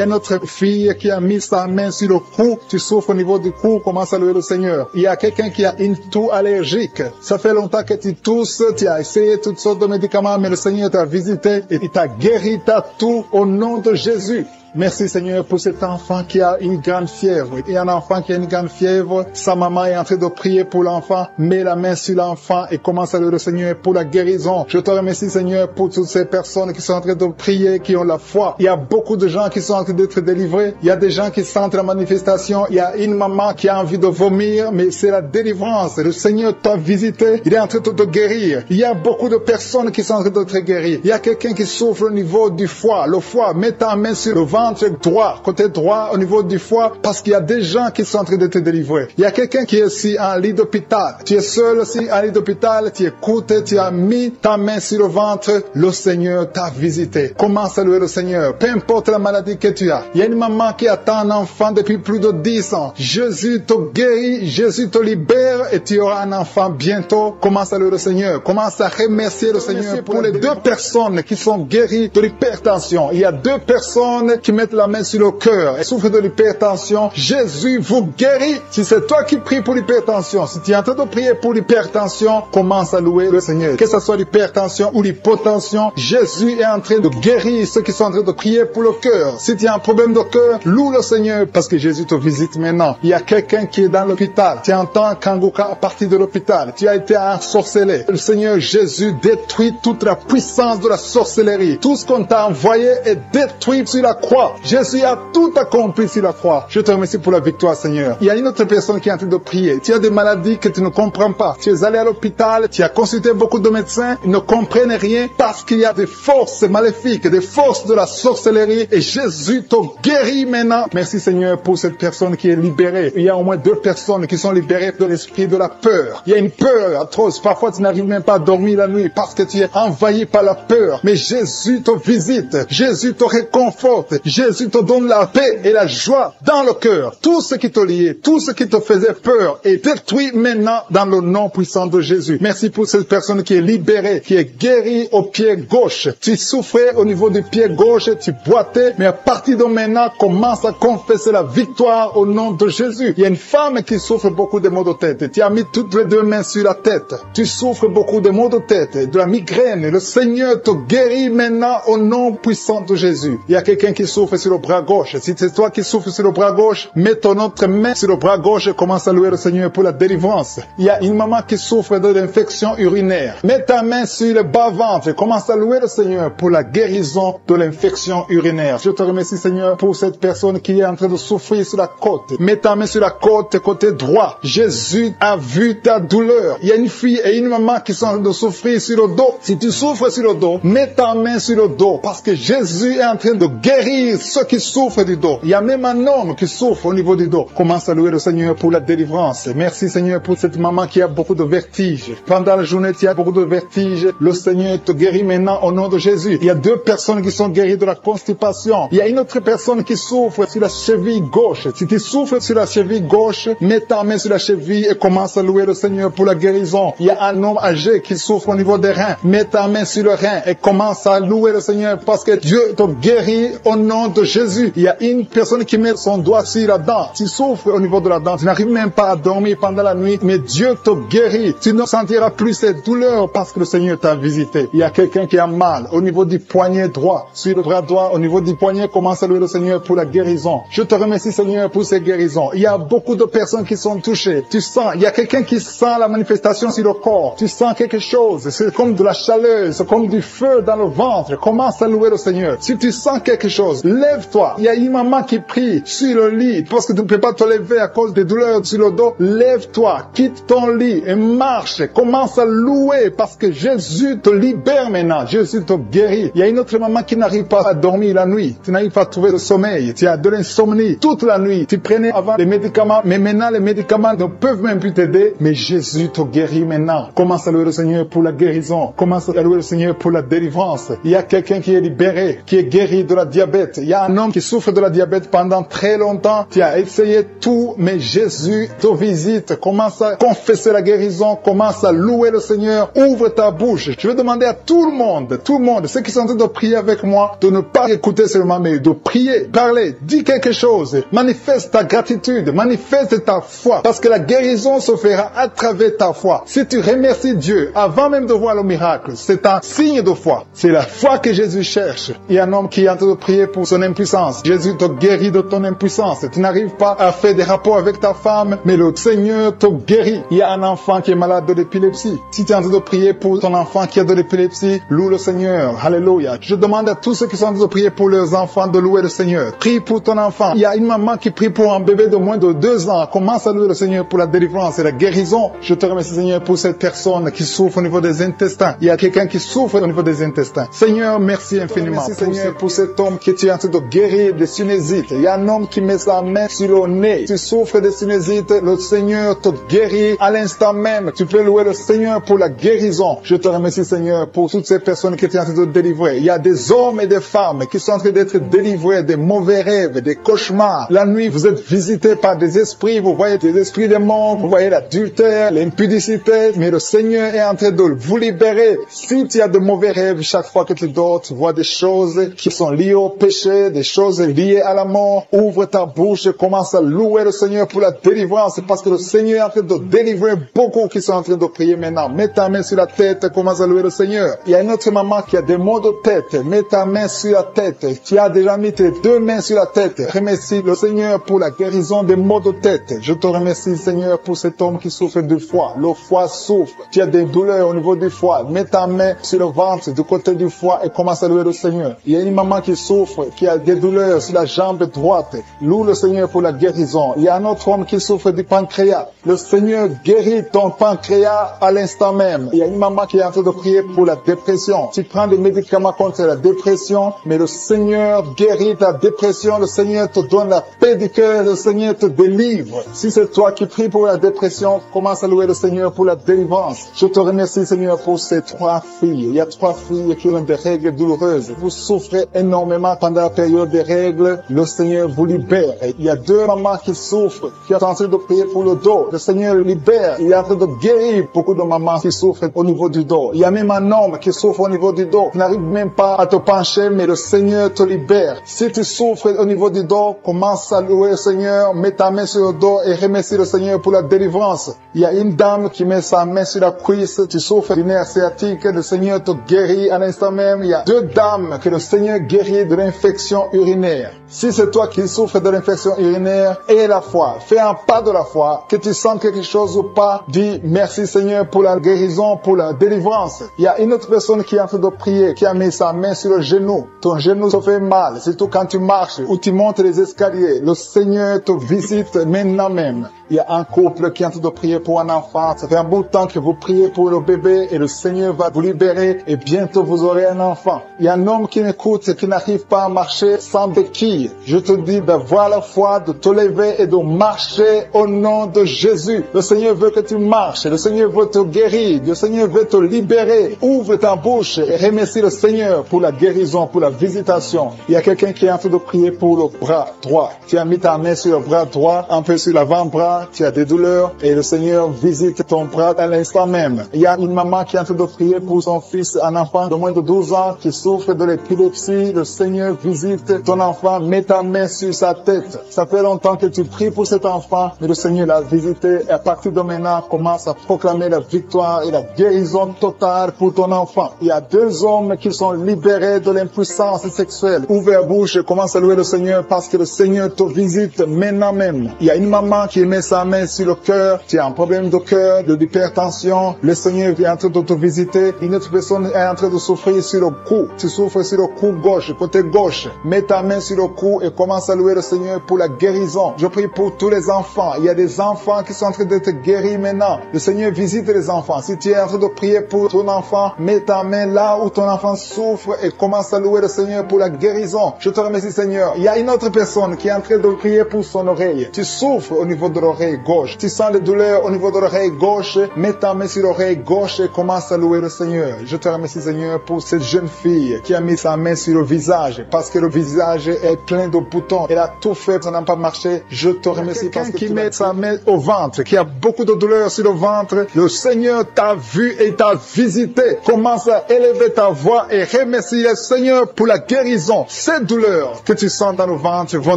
a notre fille qui a mis sa main sur le cou. Tu souffres au niveau du cou, commence à louer le Seigneur. Il y a quelqu'un qui a une toux allergique. Ça fait longtemps que tu tousses, tu as essayé toutes sortes de médicaments, mais le Seigneur t'a visité et il t'a guéri ta toux au nom de Jésus. Merci Seigneur pour cet enfant qui a une grande fièvre. Il y a un enfant qui a une grande fièvre. Sa maman est en train de prier pour l'enfant. Mets la main sur l'enfant et commence à louer le Seigneur pour la guérison. Je te remercie Seigneur pour toutes ces personnes qui sont en train de prier, qui ont la foi. Il y a beaucoup de gens qui sont en train d'être délivrés. Il y a des gens qui sentent la manifestation. Il y a une maman qui a envie de vomir, mais c'est la délivrance. Le Seigneur t'a visité. Il est en train de te guérir. Il y a beaucoup de personnes qui sont en train de te guérir. Il y a quelqu'un qui souffre au niveau du foie. Le foie, mets ta main sur le ventre ventre droit, côté droit, au niveau du foie, parce qu'il y a des gens qui sont en train de te délivrer. Il y a quelqu'un qui est aussi en lit d'hôpital. Tu es seul aussi en lit d'hôpital, tu écoutes, tu as mis ta main sur le ventre, le Seigneur t'a visité. Commence à louer le Seigneur. Peu importe la maladie que tu as. Il y a une maman qui attend un enfant depuis plus de 10 ans. Jésus te guérit, Jésus te libère et tu auras un enfant bientôt. Commence à louer le Seigneur. Commence à remercier le Seigneur pour les 2 personnes qui sont guéries de l'hypertension. Il y a 2 personnes qui mettent la main sur le cœur et souffrent de l'hypertension. Jésus vous guérit. Si c'est toi qui pries pour l'hypertension, si tu es en train de prier pour l'hypertension, commence à louer le Seigneur. Que ce soit l'hypertension ou l'hypotension, Jésus est en train de guérir ceux qui sont en train de prier pour le cœur. Si tu as un problème de cœur, loue le Seigneur parce que Jésus te visite maintenant. Il y a quelqu'un qui est dans l'hôpital. Tu entends Kanguka à partir de l'hôpital. Tu as été ensorcelé. Le Seigneur Jésus détruit toute la puissance de la sorcellerie. Tout ce qu'on t'a envoyé est détruit sur la croix. Jésus a tout accompli sur la croix. Je te remercie pour la victoire, Seigneur. Il y a une autre personne qui est en train de prier. Tu as des maladies que tu ne comprends pas. Tu es allé à l'hôpital, tu as consulté beaucoup de médecins, ils ne comprennent rien parce qu'il y a des forces maléfiques, des forces de la sorcellerie et Jésus te guérit maintenant. Merci, Seigneur, pour cette personne qui est libérée. Il y a au moins 2 personnes qui sont libérées de l'esprit de la peur. Il y a une peur atroce. Parfois, tu n'arrives même pas à dormir la nuit parce que tu es envahi par la peur. Mais Jésus te visite. Jésus te réconforte. Jésus te donne la paix et la joie dans le cœur. Tout ce qui te liait, tout ce qui te faisait peur est détruit maintenant dans le nom puissant de Jésus. Merci pour cette personne qui est libérée, qui est guérie au pied gauche. Tu souffrais au niveau du pied gauche, tu boitais, mais à partir de maintenant, commence à confesser la victoire au nom de Jésus. Il y a une femme qui souffre beaucoup de maux de tête. Tu as mis toutes les 2 mains sur la tête. Tu souffres beaucoup de maux de tête, de la migraine. Le Seigneur te guérit maintenant au nom puissant de Jésus. Il y a quelqu'un qui souffre sur le bras gauche. Si c'est toi qui souffres sur le bras gauche, mets ton autre main sur le bras gauche et commence à louer le Seigneur pour la délivrance. Il y a une maman qui souffre de l'infection urinaire. Mets ta main sur le bas-ventre et commence à louer le Seigneur pour la guérison de l'infection urinaire. Je te remercie, Seigneur, pour cette personne qui est en train de souffrir sur la côte. Mets ta main sur la côte, côté droit. Jésus a vu ta douleur. Il y a une fille et une maman qui sont en train de souffrir sur le dos. Si tu souffres sur le dos, mets ta main sur le dos parce que Jésus est en train de guérir ceux qui souffrent du dos. Il y a même un homme qui souffre au niveau du dos. Commence à louer le Seigneur pour la délivrance. Merci, Seigneur, pour cette maman qui a beaucoup de vertiges. Pendant la journée, tu as beaucoup de vertiges. Le Seigneur te guérit maintenant au nom de Jésus. Il y a 2 personnes qui sont guéries de la constipation. Il y a une autre personne qui souffre sur la cheville gauche. Si tu souffres sur la cheville gauche, mets ta main sur la cheville et commence à louer le Seigneur pour la guérison. Il y a un homme âgé qui souffre au niveau des reins. Mets ta main sur le rein et commence à louer le Seigneur parce que Dieu te guérit au nom de Jésus. Il y a une personne qui met son doigt sur la dent. Tu souffres au niveau de la dent. Tu n'arrives même pas à dormir pendant la nuit, mais Dieu te guérit. Tu ne sentiras plus cette douleur parce que le Seigneur t'a visité. Il y a quelqu'un qui a mal au niveau du poignet droit. Sur le bras droit, au niveau du poignet, commence à louer le Seigneur pour la guérison. Je te remercie, Seigneur, pour ces guérisons. Il y a beaucoup de personnes qui sont touchées. Tu sens, il y a quelqu'un qui sent la manifestation sur le corps. Tu sens quelque chose. C'est comme de la chaleur, c'est comme du feu dans le ventre. Commence à louer le Seigneur. Si tu sens quelque chose, lève-toi. Il y a une maman qui prie sur le lit parce que tu ne peux pas te lever à cause des douleurs sur le dos. Lève-toi, quitte ton lit et marche. Commence à louer parce que Jésus te libère maintenant. Jésus te guérit. Il y a une autre maman qui n'arrive pas à dormir la nuit. Tu n'arrives pas à trouver le sommeil. Tu as de l'insomnie toute la nuit. Tu prenais avant les médicaments, mais maintenant les médicaments ne peuvent même plus t'aider. Mais Jésus te guérit maintenant. Commence à louer le Seigneur pour la guérison. Commence à louer le Seigneur pour la délivrance. Il y a quelqu'un qui est libéré, qui est guéri de la diabète. Il y a un homme qui souffre de la diabète pendant très longtemps. Tu as essayé tout, mais Jésus te visite. Commence à confesser la guérison. Commence à louer le Seigneur. Ouvre ta bouche. Je vais demander à tout le monde, ceux qui sont en train de prier avec moi, de ne pas écouter seulement, mais de prier, parler, dis quelque chose. Manifeste ta gratitude, manifeste ta foi, parce que la guérison se fera à travers ta foi. Si tu remercies Dieu avant même de voir le miracle, c'est un signe de foi. C'est la foi que Jésus cherche. Il y a un homme qui est en train de prier pour son impuissance. Jésus te guérit de ton impuissance. Tu n'arrives pas à faire des rapports avec ta femme, mais le Seigneur te guérit. Il y a un enfant qui est malade de l'épilepsie. Si tu es en train de prier pour ton enfant qui a de l'épilepsie, loue le Seigneur. Alléluia. Je demande à tous ceux qui sont en train de prier pour leurs enfants de louer le Seigneur. Prie pour ton enfant. Il y a une maman qui prie pour un bébé de moins de 2 ans. Commence à louer le Seigneur pour la délivrance et la guérison. Je te remercie, Seigneur, pour cette personne qui souffre au niveau des intestins. Il y a quelqu'un qui souffre au niveau des intestins. Seigneur, merci infiniment. Merci, Seigneur, pour cet homme que tu as en train de guérir des sinusites. Il y a un homme qui met sa main sur le nez. Tu souffres des sinusites, le Seigneur te guérit à l'instant même. Tu peux louer le Seigneur pour la guérison. Je te remercie, Seigneur, pour toutes ces personnes qui étaient en train de délivrer. Il y a des hommes et des femmes qui sont en train d'être délivrés des mauvais rêves, des cauchemars. La nuit, vous êtes visités par des esprits. Vous voyez des esprits démons. Vous voyez l'adultère, l'impudicité. Mais le Seigneur est en train de vous libérer. Si tu as de mauvais rêves, chaque fois que tu dors, tu vois des choses qui sont liées au péché, des choses liées à la mort. Ouvre ta bouche et commence à louer le Seigneur pour la délivrance, parce que le Seigneur est en train de délivrer beaucoup qui sont en train de prier maintenant. Mets ta main sur la tête et commence à louer le Seigneur. Il y a une autre maman qui a des maux de tête. Mets ta main sur la tête. Tu as déjà mis tes deux mains sur la tête. Remercie le Seigneur pour la guérison des maux de tête. Je te remercie, Seigneur, pour cet homme qui souffre du foie. Le foie souffre. Tu as des douleurs au niveau du foie. Mets ta main sur le ventre du côté du foie et commence à louer le Seigneur. Il y a une maman qui souffre, qui a des douleurs sur la jambe droite. Loue le Seigneur pour la guérison. Il y a un autre homme qui souffre du pancréas. Le Seigneur guérit ton pancréas à l'instant même. Il y a une maman qui est en train de prier pour la dépression. Tu prends des médicaments contre la dépression, mais le Seigneur guérit ta dépression. Le Seigneur te donne la paix du cœur. Le Seigneur te délivre. Si c'est toi qui pries pour la dépression, commence à louer le Seigneur pour la délivrance. Je te remercie, Seigneur, pour ces 3 filles. Il y a 3 filles qui ont des règles douloureuses. Vous souffrez énormément pendant la période des règles. Le Seigneur vous libère. Il y a 2 mamans qui souffrent, qui sont en train de prier pour le dos. Le Seigneur libère. Il est en train de guérir beaucoup de mamans qui souffrent au niveau du dos. Il y a même un homme qui souffre au niveau du dos. Tu n'arrives même pas à te pencher, mais le Seigneur te libère. Si tu souffres au niveau du dos, commence à louer le Seigneur. Mets ta main sur le dos et remercie le Seigneur pour la délivrance. Il y a une dame qui met sa main sur la cuisse. Tu souffres du nerf sciatique. Le Seigneur te guérit à l'instant même. Il y a 2 dames que le Seigneur guérit de l'infection urinaire. Si c'est toi qui souffres de l'infection urinaire, aie la foi. Fais un pas de la foi. Que tu sentes quelque chose ou pas, dis merci Seigneur pour la guérison, pour la délivrance. Il y a une autre personne qui est en train de prier, qui a mis sa main sur le genou. Ton genou se fait mal, surtout quand tu marches ou tu montes les escaliers. Le Seigneur te visite maintenant même. Il y a un couple qui est en train de prier pour un enfant. Ça fait un bout de temps que vous priez pour le bébé et le Seigneur va vous libérer et bientôt vous aurez un enfant. Il y a un homme qui m'écoute et qui n'arrive pas à marcher sans béquille. Je te dis d'avoir la foi, de te lever et de marcher au nom de Jésus. Le Seigneur veut que tu marches. Le Seigneur veut te guérir. Le Seigneur veut te libérer. Ouvre ta bouche et remercie le Seigneur pour la guérison, pour la visitation. Il y a quelqu'un qui est en train de prier pour le bras droit. Tu as mis ta main sur le bras droit, un peu sur l'avant-bras. Tu as des douleurs et le Seigneur visite ton bras à l'instant même. Il y a une maman qui est en train de prier pour son fils, un enfant de moins de 12 ans qui souffre de l'épilepsie. Le Seigneur visite ton enfant, mets ta main sur sa tête. Ça fait longtemps que tu pries pour cet enfant, mais le Seigneur l'a visité et à partir de maintenant, commence à proclamer la victoire et la guérison totale pour ton enfant. Il y a 2 hommes qui sont libérés de l'impuissance sexuelle. Ouvre la bouche et commence à louer le Seigneur parce que le Seigneur te visite maintenant même. Il y a une maman qui met sa main sur le cœur, tu as un problème de cœur, de l'hypertension, le Seigneur vient en train de te visiter. Une autre personne est en train de souffrir sur le cou, tu souffres sur le cou gauche, côté gauche. Mets ta main sur le cou et commence à louer le Seigneur pour la guérison. Je prie pour tous les enfants. Il y a des enfants qui sont en train d'être guéris maintenant. Le Seigneur visite les enfants. Si tu es en train de prier pour ton enfant, mets ta main là où ton enfant souffre et commence à louer le Seigneur pour la guérison. Je te remercie Seigneur. Il y a une autre personne qui est en train de prier pour son oreille. Tu souffres au niveau de l'oreille gauche. Tu sens les douleurs au niveau de l'oreille gauche. Mets ta main sur l'oreille gauche et commence à louer le Seigneur. Je te remercie Seigneur pour cette jeune fille qui a mis sa main sur le visage parce que le visage est plein de boutons. Elle a tout fait, ça n'a pas marché. Je te remercie parce que qui met sa main au ventre, qui a beaucoup de douleurs sur le ventre. Le Seigneur t'a vu et t'a visité. Commence à élever ta voix et remercie le Seigneur pour la guérison. Ces douleurs que tu sens dans le ventre vont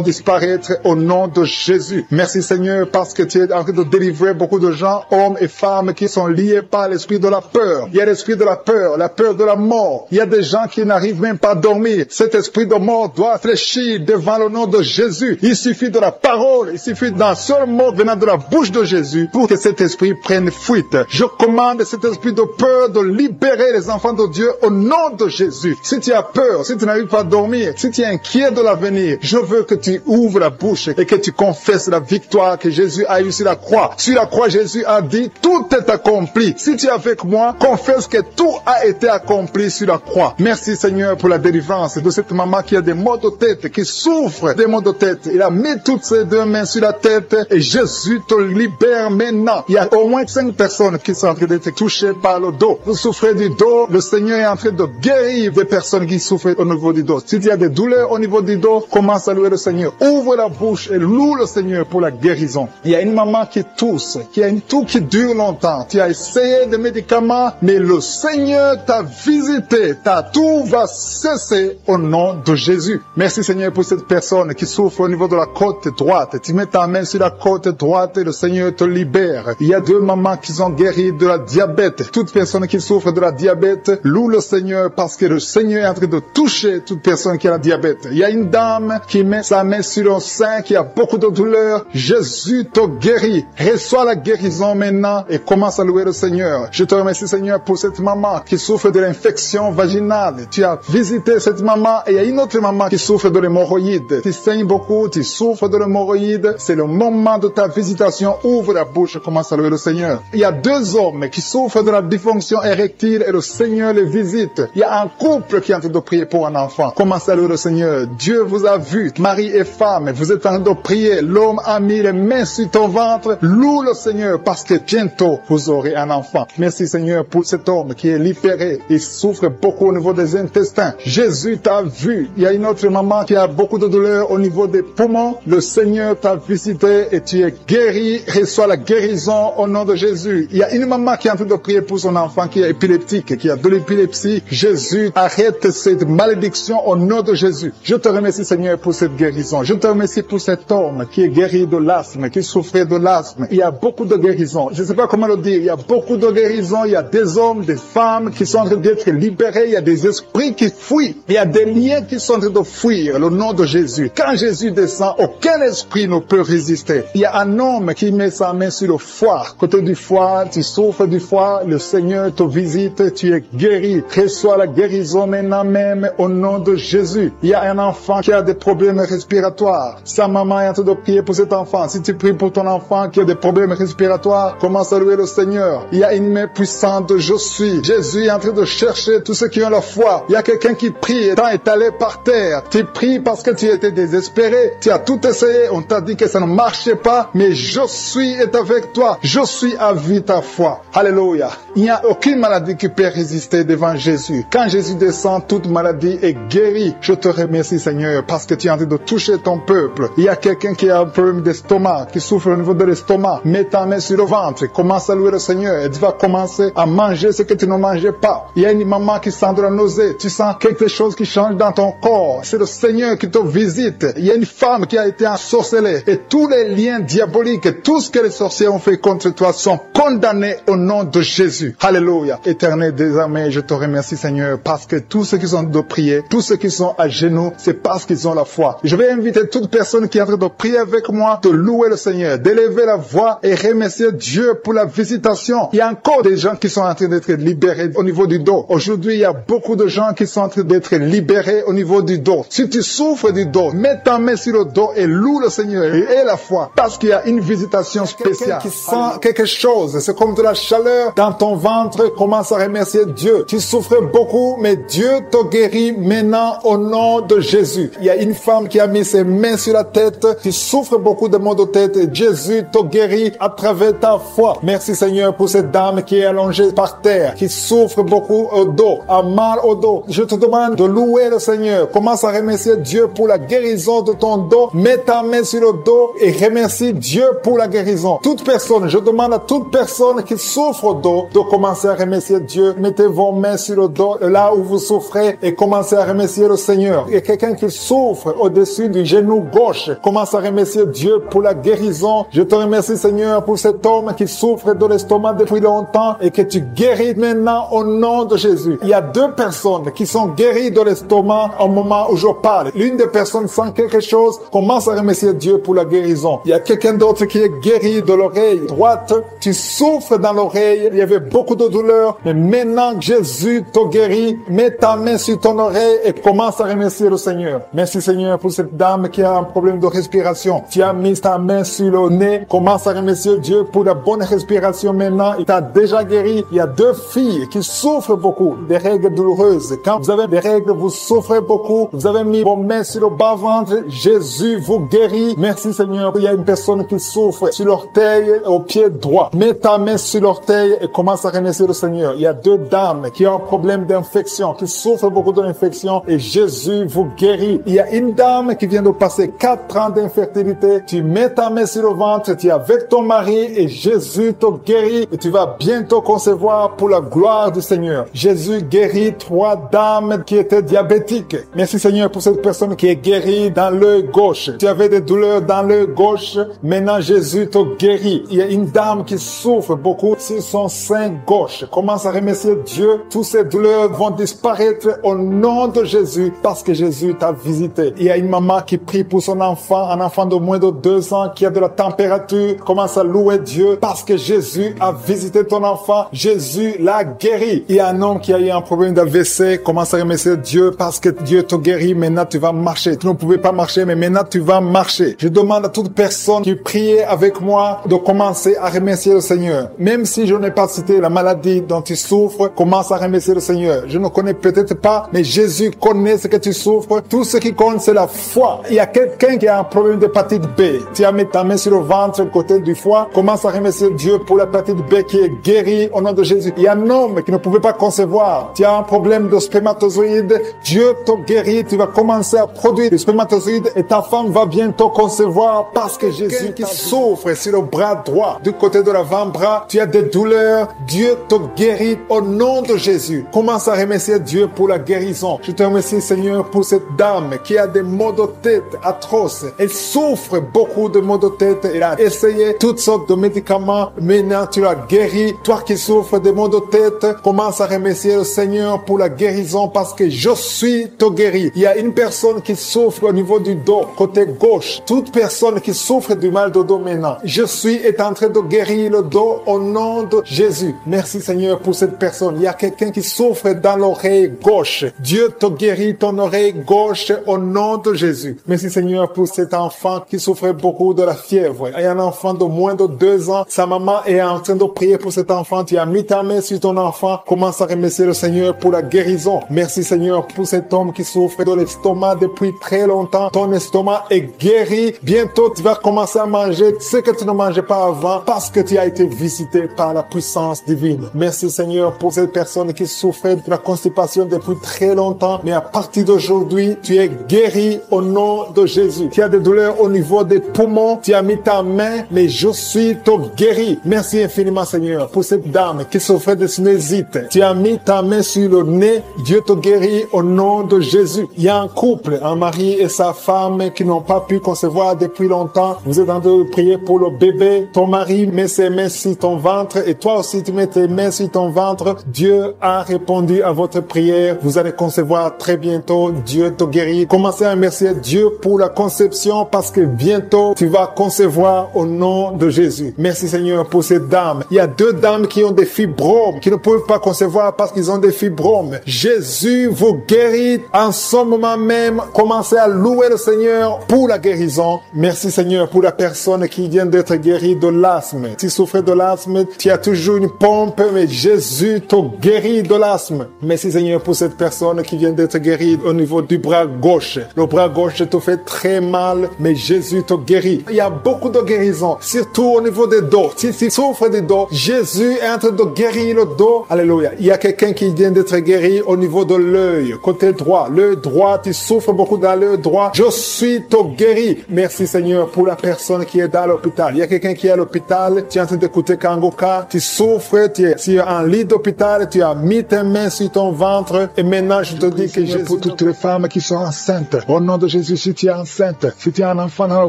disparaître au nom de Jésus. Merci Seigneur parce que tu es en train de délivrer beaucoup de gens, hommes et femmes qui sont liés par l'esprit de la peur. Il y a l'esprit de la peur de la mort. Il y a des gens qui n'arrivent même pas à dormir. Cet esprit de mort doit fléchir devant le nom de Jésus. Il suffit de la parole, il suffit d'un seul mot venant de la bouche de Jésus pour que cet esprit prenne fuite. Je commande cet esprit de peur de libérer les enfants de Dieu au nom de Jésus. Si tu as peur, si tu n'arrives pas à dormir, si tu es inquiet de l'avenir, je veux que tu ouvres la bouche et que tu confesses la victoire que Jésus Jésus a eu sur la croix. Sur la croix, Jésus a dit, tout est accompli. Si tu es avec moi, confesse que tout a été accompli sur la croix. Merci Seigneur pour la délivrance de cette maman qui a des maux de tête, qui souffre des maux de tête. Il a mis toutes ses deux mains sur la tête et Jésus te libère maintenant. Il y a au moins 5 personnes qui sont en train d'être touchées par le dos. Vous souffrez du dos, le Seigneur est en train de guérir des personnes qui souffrent au niveau du dos. Si tu as des douleurs au niveau du dos, commence à louer le Seigneur. Ouvre la bouche et loue le Seigneur pour la guérison. Il y a une maman qui tousse, qui a une toux qui dure longtemps. Tu as essayé des médicaments, mais le Seigneur t'a visité. Ta toux va cesser au nom de Jésus. Merci Seigneur pour cette personne qui souffre au niveau de la côte droite. Tu mets ta main sur la côte droite et le Seigneur te libère. Il y a 2 mamans qui sont guéries de la diabète. Toute personne qui souffre de la diabète, loue le Seigneur parce que le Seigneur est en train de toucher toute personne qui a la diabète. Il y a une dame qui met sa main sur le sein, qui a beaucoup de douleur. Jésus te guérit. Reçois la guérison maintenant et commence à louer le Seigneur. Je te remercie Seigneur pour cette maman qui souffre de l'infection vaginale. Tu as visité cette maman et il y a une autre maman qui souffre de l'hémorroïde. Tu saignes beaucoup, tu souffres de l'hémorroïde. C'est le moment de ta visitation. Ouvre la bouche et commence à louer le Seigneur. Il y a 2 hommes qui souffrent de la dysfonction érectile et le Seigneur les visite. Il y a un couple qui est en train de prier pour un enfant. Commence à louer le Seigneur. Dieu vous a vu, mari et femme. Vous êtes en train de prier. L'homme a mis les mains sur ton ventre. Loue le Seigneur parce que bientôt vous aurez un enfant. Merci Seigneur pour cet homme qui est libéré. Il souffre beaucoup au niveau des intestins. Jésus t'a vu. Il y a une autre maman qui a beaucoup de douleur au niveau des poumons. Le Seigneur t'a visité et tu es guéri. Reçois la guérison au nom de Jésus. Il y a une maman qui est en train de prier pour son enfant qui est épileptique, qui a de l'épilepsie. Jésus, arrête cette malédiction au nom de Jésus. Je te remercie Seigneur pour cette guérison. Je te remercie pour cet homme qui est guéri de l'asthme, qui souffrait de l'asthme. Il y a beaucoup de guérisons. Je ne sais pas comment le dire. Il y a beaucoup de guérisons. Il y a des hommes, des femmes qui sont en train d'être libérés. Il y a des esprits qui fuient. Il y a des liens qui sont en train de fuir le nom de Jésus. Quand Jésus descend, aucun esprit ne peut résister. Il y a un homme qui met sa main sur le foie. Côté du foie, tu souffres du foie. Le Seigneur te visite. Tu es guéri. Reçois la guérison maintenant même au nom de Jésus. Il y a un enfant qui a des problèmes respiratoires. Sa maman est en train de prier pour cet enfant. Si tu pries pour ton enfant qui a des problèmes respiratoires, commence à louer le Seigneur. Il y a une main puissante, je suis. Jésus est en train de chercher tous ceux qui ont la foi. Il y a quelqu'un qui prie et t'as étalé par terre. Tu pries parce que tu étais désespéré. Tu as tout essayé. On t'a dit que ça ne marchait pas. Mais je suis est avec toi. Je suis à vie ta foi. Alléluia. Il n'y a aucune maladie qui peut résister devant Jésus. Quand Jésus descend, toute maladie est guérie. Je te remercie Seigneur parce que tu es en train de toucher ton peuple. Il y a quelqu'un qui a un problème d'estomac, qui souffre au niveau de l'estomac. Mets ta main sur le ventre. Commence à louer le Seigneur et tu vas commencer à manger ce que tu ne mangeais pas. Il y a une maman qui sent de la nausée. Tu sens quelque chose qui change dans ton corps. C'est le Seigneur qui te visite. Il y a une femme qui a été ensorcelée. Et tous les liens diaboliques, tout ce que les sorciers ont fait contre toi sont condamnés au nom de Jésus. Alléluia. Éternel des armées, je te remercie Seigneur parce que tous ceux qui sont de prier, tous ceux qui sont à genoux, c'est parce qu'ils ont la foi. Je vais inviter toute personne qui est en train de prier avec moi de louer le Seigneur, d'élever la voix et remercier Dieu pour la visitation. Il y a encore des gens qui sont en train d'être libérés au niveau du dos. Aujourd'hui, il y a beaucoup de gens qui sont en train d'être libérés au niveau du dos. Si tu souffres du dos, mets ta main sur le dos et loue le Seigneur et aie la foi parce qu'il y a une visitation spéciale. Quelqu'un qui sent quelque chose, c'est comme de la chaleur dans ton ventre, commence à remercier Dieu. Tu souffres beaucoup, mais Dieu te guérit maintenant au nom de Jésus. Il y a une femme qui a mis ses mains sur la tête, tu souffres beaucoup de maux de tête et Jésus te guérit à travers ta foi. Merci Seigneur pour cette dame qui est allongée par terre, qui souffre beaucoup au dos, a mal au dos. Je te demande de louer le Seigneur. Commence à remercier Dieu pour la guérison de ton dos. Mets ta main sur le dos et remercie Dieu pour la guérison. Toute personne, je demande à toute personne qui souffre au dos de commencer à remercier Dieu. Mettez vos mains sur le dos, là où vous souffrez, et commencez à remercier le Seigneur. Il y a quelqu'un qui souffre au-dessus du genou gauche. Commence à remercier Dieu pour la guérison. Je te remercie Seigneur pour cet homme qui souffre de l'estomac depuis longtemps et que tu guéris maintenant au nom de Jésus. Il y a 2 personnes qui sont guéries de l'estomac au moment où je parle. L'une des personnes sent quelque chose, commence à remercier Dieu pour la guérison. Il y a quelqu'un d'autre qui est guéri de l'oreille droite. Tu souffres dans l'oreille, il y avait beaucoup de douleur, mais maintenant Jésus te guérit. Mets ta main sur ton oreille et commence à remercier le Seigneur. Merci Seigneur pour cette dame qui a un problème de respiration. Tu as mis ta main sur sur le nez. Commence à remercier Dieu pour la bonne respiration maintenant. Il t'a déjà guéri. Il y a 2 filles qui souffrent beaucoup des règles douloureuses. Quand vous avez des règles, vous souffrez beaucoup. Vous avez mis vos mains sur le bas-ventre. Jésus vous guérit. Merci Seigneur. Il y a une personne qui souffre sur l'orteil au pied droit. Mets ta main sur l'orteil et commence à remercier le Seigneur. Il y a 2 dames qui ont un problème d'infection, qui souffrent beaucoup de l'infection et Jésus vous guérit. Il y a une dame qui vient de passer 4 ans d'infertilité. Tu mets ta main sur le ventre, tu es avec ton mari et Jésus te guérit et tu vas bientôt concevoir pour la gloire du Seigneur. Jésus guérit 3 dames qui étaient diabétiques. Merci Seigneur pour cette personne qui est guérie dans l'œil gauche. Tu avais des douleurs dans l'œil gauche. Maintenant Jésus te guérit. Il y a une dame qui souffre beaucoup sur son sein gauche. Commence à remercier Dieu. Toutes ces douleurs vont disparaître au nom de Jésus parce que Jésus t'a visité. Il y a une maman qui prie pour son enfant, un enfant de moins de 2 ans qui a de la température. Commence à louer Dieu parce que Jésus a visité ton enfant. Jésus l'a guéri. Il y a un homme qui a eu un problème d'AVC. Commence à remercier Dieu parce que Dieu te guérit. Maintenant tu vas marcher. Tu ne pouvais pas marcher, mais maintenant tu vas marcher. Je demande à toute personne qui prie avec moi de commencer à remercier le Seigneur. Même si je n'ai pas cité la maladie dont tu souffres, commence à remercier le Seigneur. Je ne connais peut-être pas, mais Jésus connaît ce que tu souffres. Tout ce qui compte, c'est la foi. Il y a quelqu'un qui a un problème d'hépatite B. Tu as mis ta main sur le ventre, côté du foie. Commence à remercier Dieu pour l'hépatite B qui est guérie au nom de Jésus. Il y a un homme qui ne pouvait pas concevoir. Tu as un problème de spermatozoïde. Dieu te guérit. Tu vas commencer à produire des spermatozoïdes et ta femme va bientôt concevoir parce que Jésus qui souffre sur le bras droit, du côté de l'avant-bras, tu as des douleurs. Dieu te guérit au nom de Jésus. Commence à remercier Dieu pour la guérison. Je te remercie Seigneur pour cette dame qui a des maux de tête atroces. Elle souffre beaucoup de maux de tête. Elle a essayé toutes sortes de médicaments. Maintenant tu l'as guéri. Toi qui souffres de maux de tête, commence à remercier le Seigneur pour la guérison parce que je suis te guéri. Il y a une personne qui souffre au niveau du dos, côté gauche. Toute personne qui souffre du mal de dos maintenant, je suis en train de guérir le dos au nom de Jésus. Merci Seigneur pour cette personne. Il y a quelqu'un qui souffre dans l'oreille gauche. Dieu te guérit ton oreille gauche au nom de Jésus. Merci Seigneur pour cet enfant qui souffrait beaucoup de la fièvre. Il y a un enfant de moins de 2 ans. Sa maman est en train de prier pour cet enfant. Tu as mis ta main sur ton enfant. Commence à remercier le Seigneur pour la guérison. Merci Seigneur pour cet homme qui souffre de l'estomac depuis très longtemps. Ton estomac est guéri. Bientôt tu vas commencer à manger ce que tu ne mangeais pas avant parce que tu as été visité par la puissance divine. Merci Seigneur pour cette personne qui souffrait de la constipation depuis très longtemps, mais à partir d'aujourd'hui, tu es guéri au nom de Jésus. Tu as des douleurs au niveau des poumons, tu as mis ta main, mais je suis ton guéri. Merci infiniment Seigneur pour cette dame qui souffrait de sinusite. Tu as mis ta main sur le nez, Dieu te guérit au nom de Jésus. Il y a un couple, un mari et sa femme qui n'ont pas pu concevoir depuis longtemps. Vous êtes en train de prier pour le bébé. Ton mari met ses mains sur ton ventre et toi aussi tu mets tes mains sur ton ventre. Dieu a répondu à votre prière. Vous allez concevoir très bientôt. Dieu te guérit. Commencez à remercier Dieu pour la conception parce que bientôt tu vas concevoir au nom de Jésus. Merci Seigneur pour ces dames. Il y a 2 dames qui ont des fibromes, qui ne peuvent pas concevoir parce qu'ils ont des fibromes. Jésus vous guérit en ce moment même. Commencez à louer le Seigneur pour la guérison. Merci Seigneur pour la personne qui vient d'être guérie de l'asthme. Si tu souffres de l'asthme, tu as toujours une pompe, mais Jésus te guérit de l'asthme. Merci Seigneur pour cette personne qui vient d'être guérie au niveau du bras gauche. Le bras gauche te fait très mal, mais Jésus te guérit. Il y a beaucoup de guérisons, surtout au niveau des dos. Si tu souffres des dos, Jésus est en train de guérir le dos. Alléluia. Il y a quelqu'un qui vient d'être guéri au niveau de l'œil, côté droit. L'œil droit, tu souffres beaucoup dans l'œil droit. Je suis te guéri. Merci Seigneur pour la personne qui est dans l'hôpital. Il y a quelqu'un qui est à l'hôpital, tu es en train d'écouter Kangoka, tu souffres, tu es en lit d'hôpital, tu as mis tes mains sur ton ventre et maintenant je te dis que Jésus... Pour toutes les femmes qui sont enceintes, au nom de Jésus, si tu es enceinte, si tu as un enfant dans le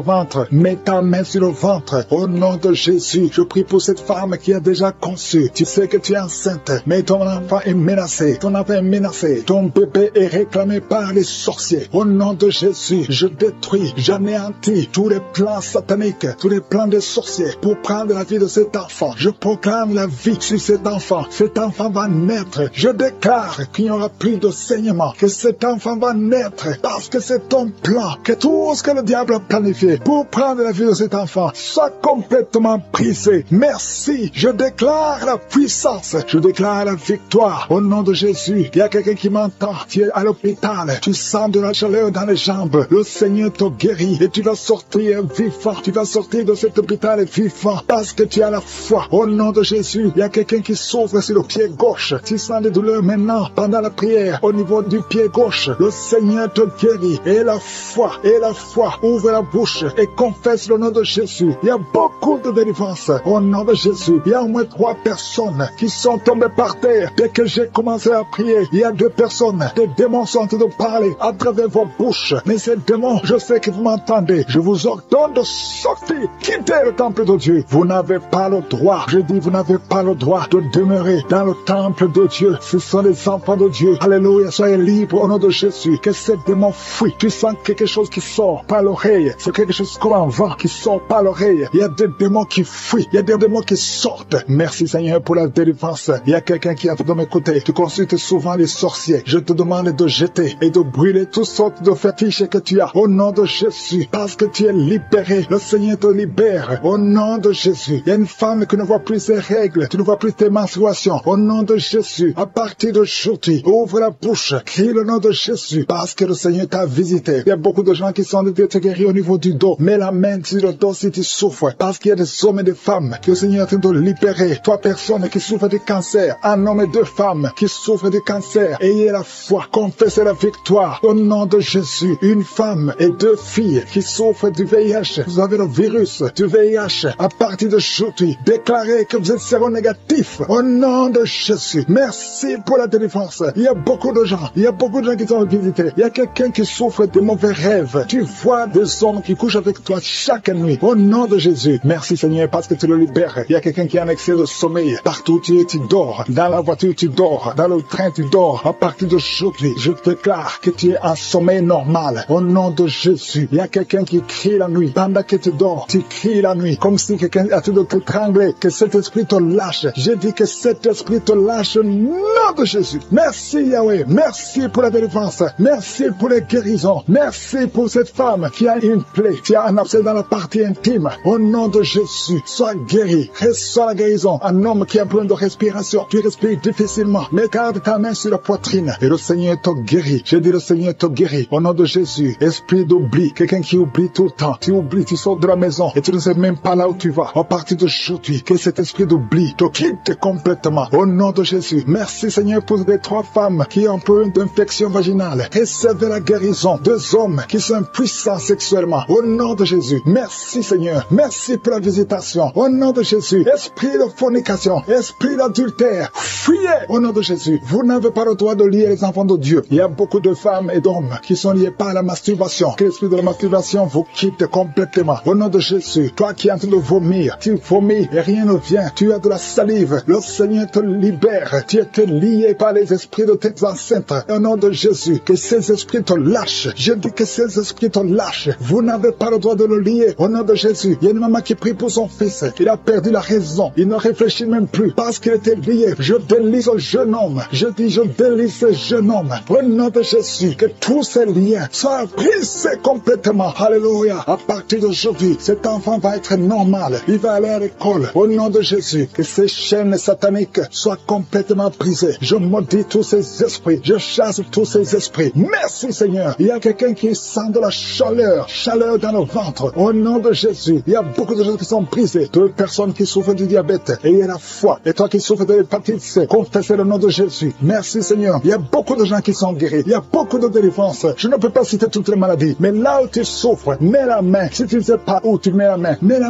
ventre, mets ta main sur le ventre. Au nom de Jésus, je prie pour cette femme qui a déjà conçu. Tu sais que tu es enceinte, mais ton enfant est menacé. Ton enfant est menacé. Ton bébé est réclamé par les sorciers. Au nom de Jésus, je détruis, j'anéantis tous les plans sataniques, tous les plans des sorciers pour prendre la vie de cet enfant. Je proclame la vie sur cet enfant. Cet enfant va naître. Je déclare qu'il n'y aura plus de saignement, que cet enfant va naître parce que c'est ton plan, que tout ce que le diable a planifié pour prendre la vie de cet enfant soit complètement brisé. Merci. Je déclare la puissance. Je déclare la victoire. Au nom de Jésus, il y a quelqu'un qui m'entend. Tu es à l'hôpital. Tu sens de la chaleur dans les jambes. Le Seigneur te guérit et tu vas sortir vivant. Tu vas sortir de cet hôpital vivant parce que tu as la foi. Au nom de Jésus, il y a quelqu'un qui souffre sur le pied gauche. Tu sens des douleurs maintenant pendant la prière au niveau du pied gauche. Le Seigneur te guérit. Et la foi, ouvre la bouche et confesse le nom de Jésus. Il y a beaucoup de délivrance au nom de Jésus. Il y a au moins 3 personnes qui sont tombées par terre. Dès que j'ai commencé à prier, il y a 2 personnes. Des démons sont en train de parler à travers vos bouches. Mais ces démons, je sais que vous m'entendez. Je vous ordonne de sortir, quitter le temple de Dieu. Vous n'avez pas le droit. Je dis, vous n'avez pas le droit de demeurer dans le temple de Dieu. Ce sont les enfants de Dieu. Alléluia. Soyez libres au nom de Jésus. Que ces démons fuient. Tu sens quelque chose qui sort par l'oreille. C'est quelque chose comme un vent qui sort par l'oreille. Il y a des démons qui fuient. Il y a des démons qui sortent. Merci Seigneur pour la délivrance. Il y a quelqu'un qui est en train de m'écouter. Tu consultes souvent les sorciers. Je te demande de jeter et de brûler toutes sortes de fétiches que tu as au nom de Jésus. Parce que tu es libéré. Le Seigneur te libère au nom de Jésus. Il y a une femme qui ne voit plus ses règles. Tu ne vois plus tes menstruations. Au nom de Jésus. À partir d'aujourd'hui, ouvre la bouche. Crie le nom de Jésus. Parce que le Seigneur t'a visité. Il y a beaucoup de gens qui sont de te guérir au niveau du dos. Mets la main sur le dos si tu souffres. Parce qu'il y a des hommes et des femmes que le Seigneur est en train de libérer. 3 personnes qui souffrent de cancer. Un homme et 2 femmes qui souffrent de cancer. Ayez la foi. Confessez la victoire. Au nom de Jésus. Une femme et 2 filles qui souffrent du VIH. Vous avez le virus du VIH. À partir d'aujourd'hui, déclarez que vous êtes séronégatif. Au nom de Jésus. Merci pour la délivrance. Il y a beaucoup de gens. Il y a beaucoup de gens qui sont visités. Il y a quelqu'un qui souffre de mauvais rêves. Tu vois des hommes qui couchent avec toi chaque nuit. Au nom de Jésus. Merci Seigneur parce que tu le libères. Il y a quelqu'un qui a un excès de sommeil. Partout tu dors. Dans la voiture tu dors. Dans le train tu dors. À partir d'aujourd'hui, je déclare que tu es en sommeil normal. Au nom de Jésus. Il y a quelqu'un qui crie la nuit. Pendant que tu dors, tu cries la nuit. Comme si quelqu'un a tout de te trembler. Que cet esprit te lâche. Je dis que cet esprit te lâche au nom de Jésus. Merci Yahweh. Merci pour la délivrance. Merci pour les guérisons. Merci pour cette femme qui a une plaie, qui a un abcès dans la partie intime. Au nom de Jésus, sois guéri. Reçois la guérison. Un homme qui a un problème de respiration. Tu respires difficilement. Mais garde ta main sur la poitrine. Et le Seigneur te guérit. Je dis le Seigneur te guérit. Au nom de Jésus, esprit d'oubli. Quelqu'un qui oublie tout le temps. Tu oublies, tu sors de la maison et tu ne sais même pas là où tu vas. À partir d'aujourd'hui, que cet esprit d'oubli te quitte complètement. Au nom de Jésus. Merci Seigneur pour les 3 femmes qui ont un problème d'infection vaginale. Recevez la guérison. 2 hommes qui sont puissants sexuellement. Au nom de Jésus. Merci Seigneur. Merci pour la visitation. Au nom de Jésus. Esprit de fornication. Esprit d'adultère. Fuyez. Au nom de Jésus. Vous n'avez pas le droit de lier les enfants de Dieu. Il y a beaucoup de femmes et d'hommes qui sont liés par la masturbation. Que l'esprit de la masturbation vous quitte complètement. Au nom de Jésus. Toi qui es en train de vomir. Tu vomis et rien ne vient. Tu as de la salive. Le Seigneur te libère. Tu es lié par les esprits de tes ancêtres. Au nom de Jésus. Que ces esprits te lâchent. Je dis que ces esprits te lâchent. Vous n'avez pas le droit de le lier. Au nom de Jésus. Il y a une maman qui prie pour son fils. Il a perdu la raison. Il ne réfléchit même plus. Parce qu'il était lié. Je délie ce jeune homme. Je dis, je délie ce jeune homme. Au nom de Jésus. Que tous ces liens soient brisés complètement. Alléluia. À partir d'aujourd'hui, cet enfant va être normal. Il va aller à l'école. Au nom de Jésus. Que ces chaînes sataniques soient complètement brisées. Je maudis tous ces esprits. Je chasse tous ces esprits. Merci Seigneur. Il y a quelqu'un qui sent de la chaleur dans le ventre. Au nom de Jésus. Il y a beaucoup de gens qui sont brisés. 2 personnes qui souffrent du diabète. Et il y a la foi. Et toi qui souffres de l'hépatite C, confessez le nom de Jésus. Merci Seigneur. Il y a beaucoup de gens qui sont guéris. Il y a beaucoup de délivrance. Je ne peux pas citer toutes les maladies. Mais là où tu souffres, mets la main. Si tu ne sais pas où tu mets la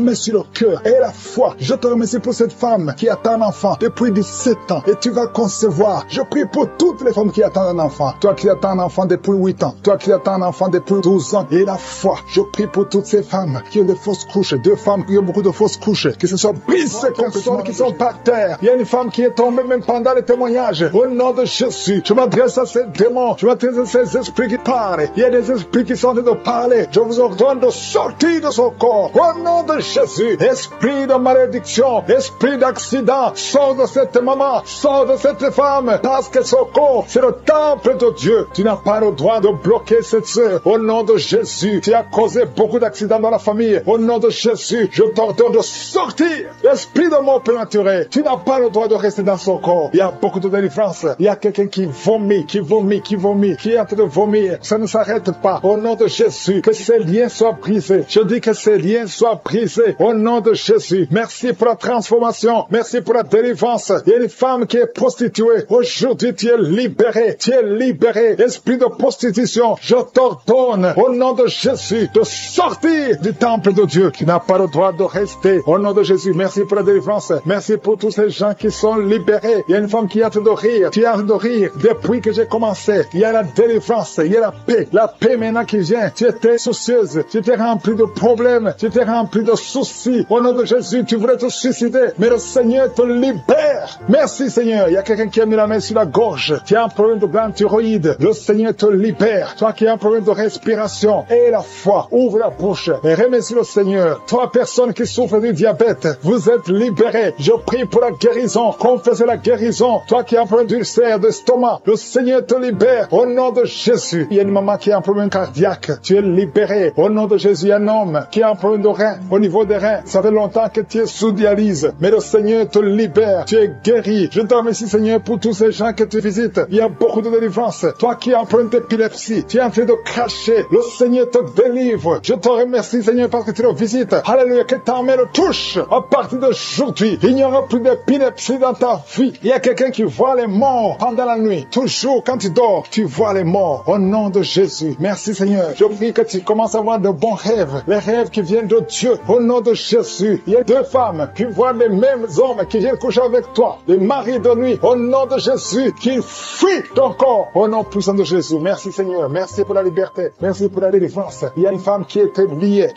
main sur le cœur. Et la foi. Je te remercie pour cette femme qui attend un enfant depuis 17 ans. Et tu vas concevoir. Je prie pour toutes les femmes qui attendent un enfant. Toi qui attends un enfant depuis 8 ans. Toi qui attends un enfant depuis 12 ans. Et la foi. Je prie pour toutes ces femmes qui ont des fausses couches. 2 femmes qui ont beaucoup de fausses couches. Que ce soit brisé comme personnes qui sont par terre. Il y a une femme qui est tombée même pendant les témoignages. Au nom de Jésus. Je m'adresse à ces démons. Je m'adresse à ces esprits qui parlent. Il y a des esprits qui sont en train de parler. Je vous ordonne de sortir de son corps. Au nom de Jésus. Esprit de malédiction. Esprit d'accident. Sors de cette maman. Sors de cette femme. Parce que son corps, c'est le temple de Dieu. Tu n'as pas le droit de bloquer cette sœur. Au nom de Jésus. Tu as causé beaucoup d'accidents dans la famille. Au nom de Jésus, je t'ordonne de sortir. L'esprit de mort prématuré, tu n'as pas le droit de rester dans son corps. Il y a beaucoup de délivrance. Il y a quelqu'un qui vomit, qui est en train de vomir. Ça ne s'arrête pas. Au nom de Jésus, que ces liens soient brisés. Je dis que ces liens soient brisés. Au nom de Jésus, merci pour la transformation. Merci pour la délivrance. Il y a une femme qui est prostituée. Aujourd'hui, tu es libéré. Tu es libéré. Esprit de prostitution, je t'ordonne, au nom de Jésus, de sortir du temple de Dieu. Tu n'as pas le droit de rester. Au nom de Jésus, merci pour la délivrance. Merci pour tous ces gens qui sont libérés. Il y a une femme qui est en train de rire. Tu es en train de rire. Depuis que j'ai commencé, il y a la délivrance. Il y a la paix. La paix maintenant qui vient. Tu étais soucieuse. Tu étais rempli de problèmes. Tu étais rempli de soucis. Au nom de Jésus, tu voulais te suicider. Mais le Seigneur te libère. Merci Seigneur. Il y a quelqu'un qui a mis la main sur la gorge. Tu as un problème de glande thyroïde. Le Seigneur te libère. Toi qui as un problème de respiration. Et la foi. Ouvre la bouche. Et remercie le Seigneur. Toi, personne qui souffre du diabète, vous êtes libérés. Je prie pour la guérison. Confessez la guérison. Toi qui as un problème d'ulcère, d'estomac, le Seigneur te libère. Au nom de Jésus. Il y a une maman qui a un problème cardiaque. Tu es libéré. Au nom de Jésus. Il y a un homme qui a un problème de rein. Au niveau des reins. Ça fait longtemps que tu es sous dialyse. Mais le Seigneur te libère. Tu es guéri. Je te remercie, Seigneur, pour tous ces gens que tu visites. Il y a beaucoup de délivrance. Toi qui as un problème d'épilepsie, tu es en train de cracher. Le Seigneur te délivre. Je te remercie, Seigneur, parce que tu le visites. Alléluia, que ta main le touche. À partir d'aujourd'hui, il n'y aura plus d'épilepsie dans ta vie. Il y a quelqu'un qui voit les morts pendant la nuit. Toujours, quand tu dors, tu vois les morts. Au nom de Jésus. Merci, Seigneur. Je prie que tu commences à avoir de bons rêves. Les rêves qui viennent de Dieu. Au nom de Jésus. Il y a deux femmes qui voient les mêmes hommes qui viennent coucher avec toi. Les maris de nuit. Au nom de Jésus. Qui fuient ton corps. Au nom puissant de Jésus. Merci, Seigneur. Merci pour la liberté. Merci pour la délivrance. Il y a une femme qui était liée,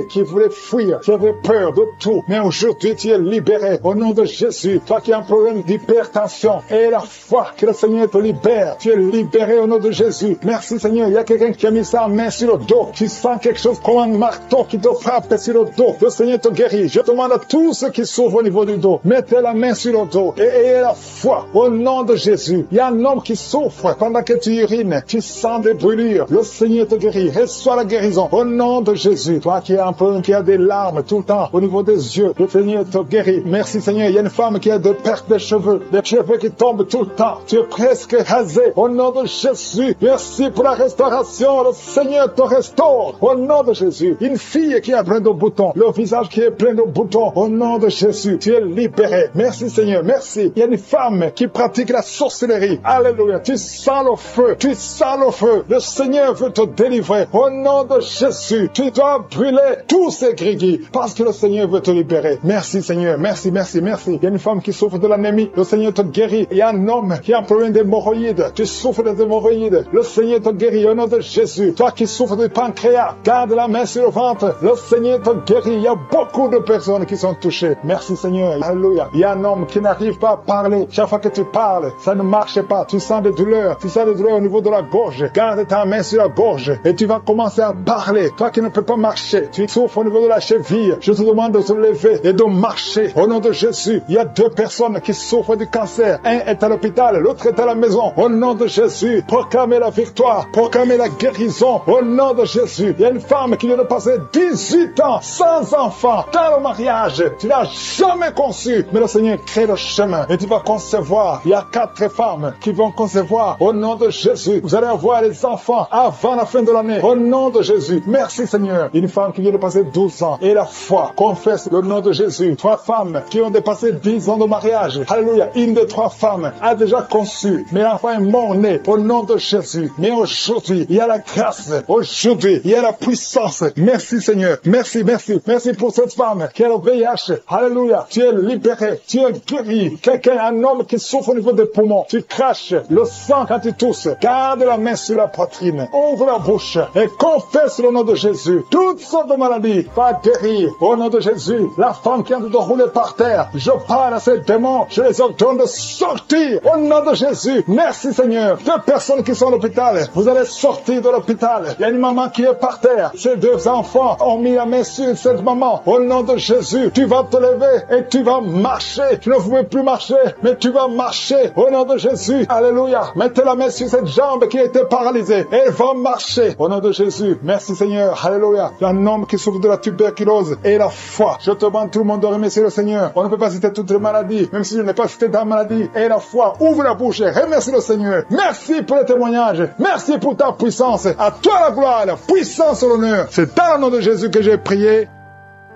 qui voulait fuir, qui avait peur de tout. Mais aujourd'hui, tu es libéré. Au nom de Jésus. Toi qui as un problème d'hypertension. Et la foi que le Seigneur te libère. Tu es libéré au nom de Jésus. Merci, Seigneur. Il y a quelqu'un qui a mis sa main sur le dos. Tu sens quelque chose comme un marteau qui te frappe sur le dos. Le Seigneur te guérit. Je demande à tous ceux qui souffrent au niveau du dos, mettez la main sur le dos et ayez la foi au nom de Jésus. Il y a un homme qui souffre pendant que tu urines. Tu sens des brûlures. Le Seigneur te guérit. Reçois la guérison au nom de Jésus. Toi qui as un peu, qui a des larmes tout le temps au niveau des yeux, le Seigneur te guérit. Merci, Seigneur. Il y a une femme qui a de perte de cheveux, des cheveux qui tombent tout le temps. Tu es presque rasé au nom de Jésus. Merci pour la restauration. Le Seigneur te restaure au nom de Jésus. Une fille qui a plein de boutons, le visage qui est plein de boutons, au nom de Jésus, tu es libéré. Merci, Seigneur. Merci. Il y a une femme qui pratique la sorcellerie. Alléluia. Tu sens le feu. Tu sens le feu. Le Seigneur veut te délivrer. Au nom de Jésus, tu dois brûler tous ces gris parce que le Seigneur veut te libérer. Merci, Seigneur. Merci, merci, merci. Il y a une femme qui souffre de l'anémie. Le Seigneur te guérit. Il y a un homme qui a un problème d'hémorroïdes. Tu souffres des hémorroïdes. Le Seigneur te guérit au nom de Jésus. Toi qui souffres du pancréas, garde la main sur le ventre. Le Seigneur te guérit. Il y a beaucoup de personnes qui sont touchées. Merci, Seigneur. Alléluia. Il y a un homme qui n'arrive pas à parler. Chaque fois que tu parles, ça ne marche pas. Tu sens des douleurs. Tu sens des douleurs au niveau de la gorge. Garde ta main sur la gorge et tu vas commencer à parler. Toi qui ne peux pas marcher, tu souffres au niveau de la cheville. Je te demande de te lever et de marcher. Au nom de Jésus, il y a deux personnes qui souffrent du cancer. Un est à l'hôpital, l'autre est à la maison. Au nom de Jésus, proclamez la victoire, proclamez la guérison. Au nom de Jésus, il y a une femme qui vient de passer 18 ans sans enfant dans le mariage. Tu n'as jamais conçu, mais le Seigneur crée le chemin et tu vas concevoir. Il y a 4 femmes qui vont concevoir. Au nom de Jésus, vous allez avoir les enfants avant la fin de l'année. Au nom de Jésus, merci Seigneur. Une femme qui vient de passer 12 ans et la foi confesse le nom de Jésus. 3 femmes qui ont dépassé 10 ans de mariage. Alléluia. Une des 3 femmes a déjà conçu, mais l'enfant est mort-né. Au nom de Jésus. Mais aujourd'hui, il y a la grâce. Aujourd'hui, il y a la puissance. Merci Seigneur. Merci, merci. Merci pour cette femme qui a le VIH. Alléluia. Tu es libéré. Tu es guéri. Quelqu'un, un homme qui souffre au niveau des poumons. Tu craches le sang quand tu tousses. Garde la main sur la poitrine. Ouvre la bouche et confesse le nom de Jésus. Toutes sortes de maladies va guérir. Au nom de Jésus. La femme qui est en train de rouler par terre. Je parle à ces démons. Je les ordonne de sortir. Au nom de Jésus. Merci Seigneur. 2 personnes qui sont à l'hôpital. Vous allez sortir de l'hôpital. Il y a une maman qui est par terre. Ces 2 enfants ont mis la main sur cette maman. Au nom de Jésus. Tu vas te lever et tu vas marcher. Tu ne pouvais plus marcher, mais tu vas marcher. Au nom de Jésus. Alléluia. Mettez la main sur cette jambe qui a été paralysée. Elle va marcher. Au nom de Jésus. Merci Seigneur. Alléluia. là, un homme qui souffre de la tuberculose et la foi. Je te demande tout le monde de remercier le Seigneur. On ne peut pas citer toutes les maladies, même si je n'ai pas cité ta maladie. Et la foi, ouvre la bouche et remercie le Seigneur. Merci pour les témoignages. Merci pour ta puissance. À toi la gloire, la puissance et l'honneur. C'est dans le nom de Jésus que j'ai prié.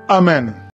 Amen.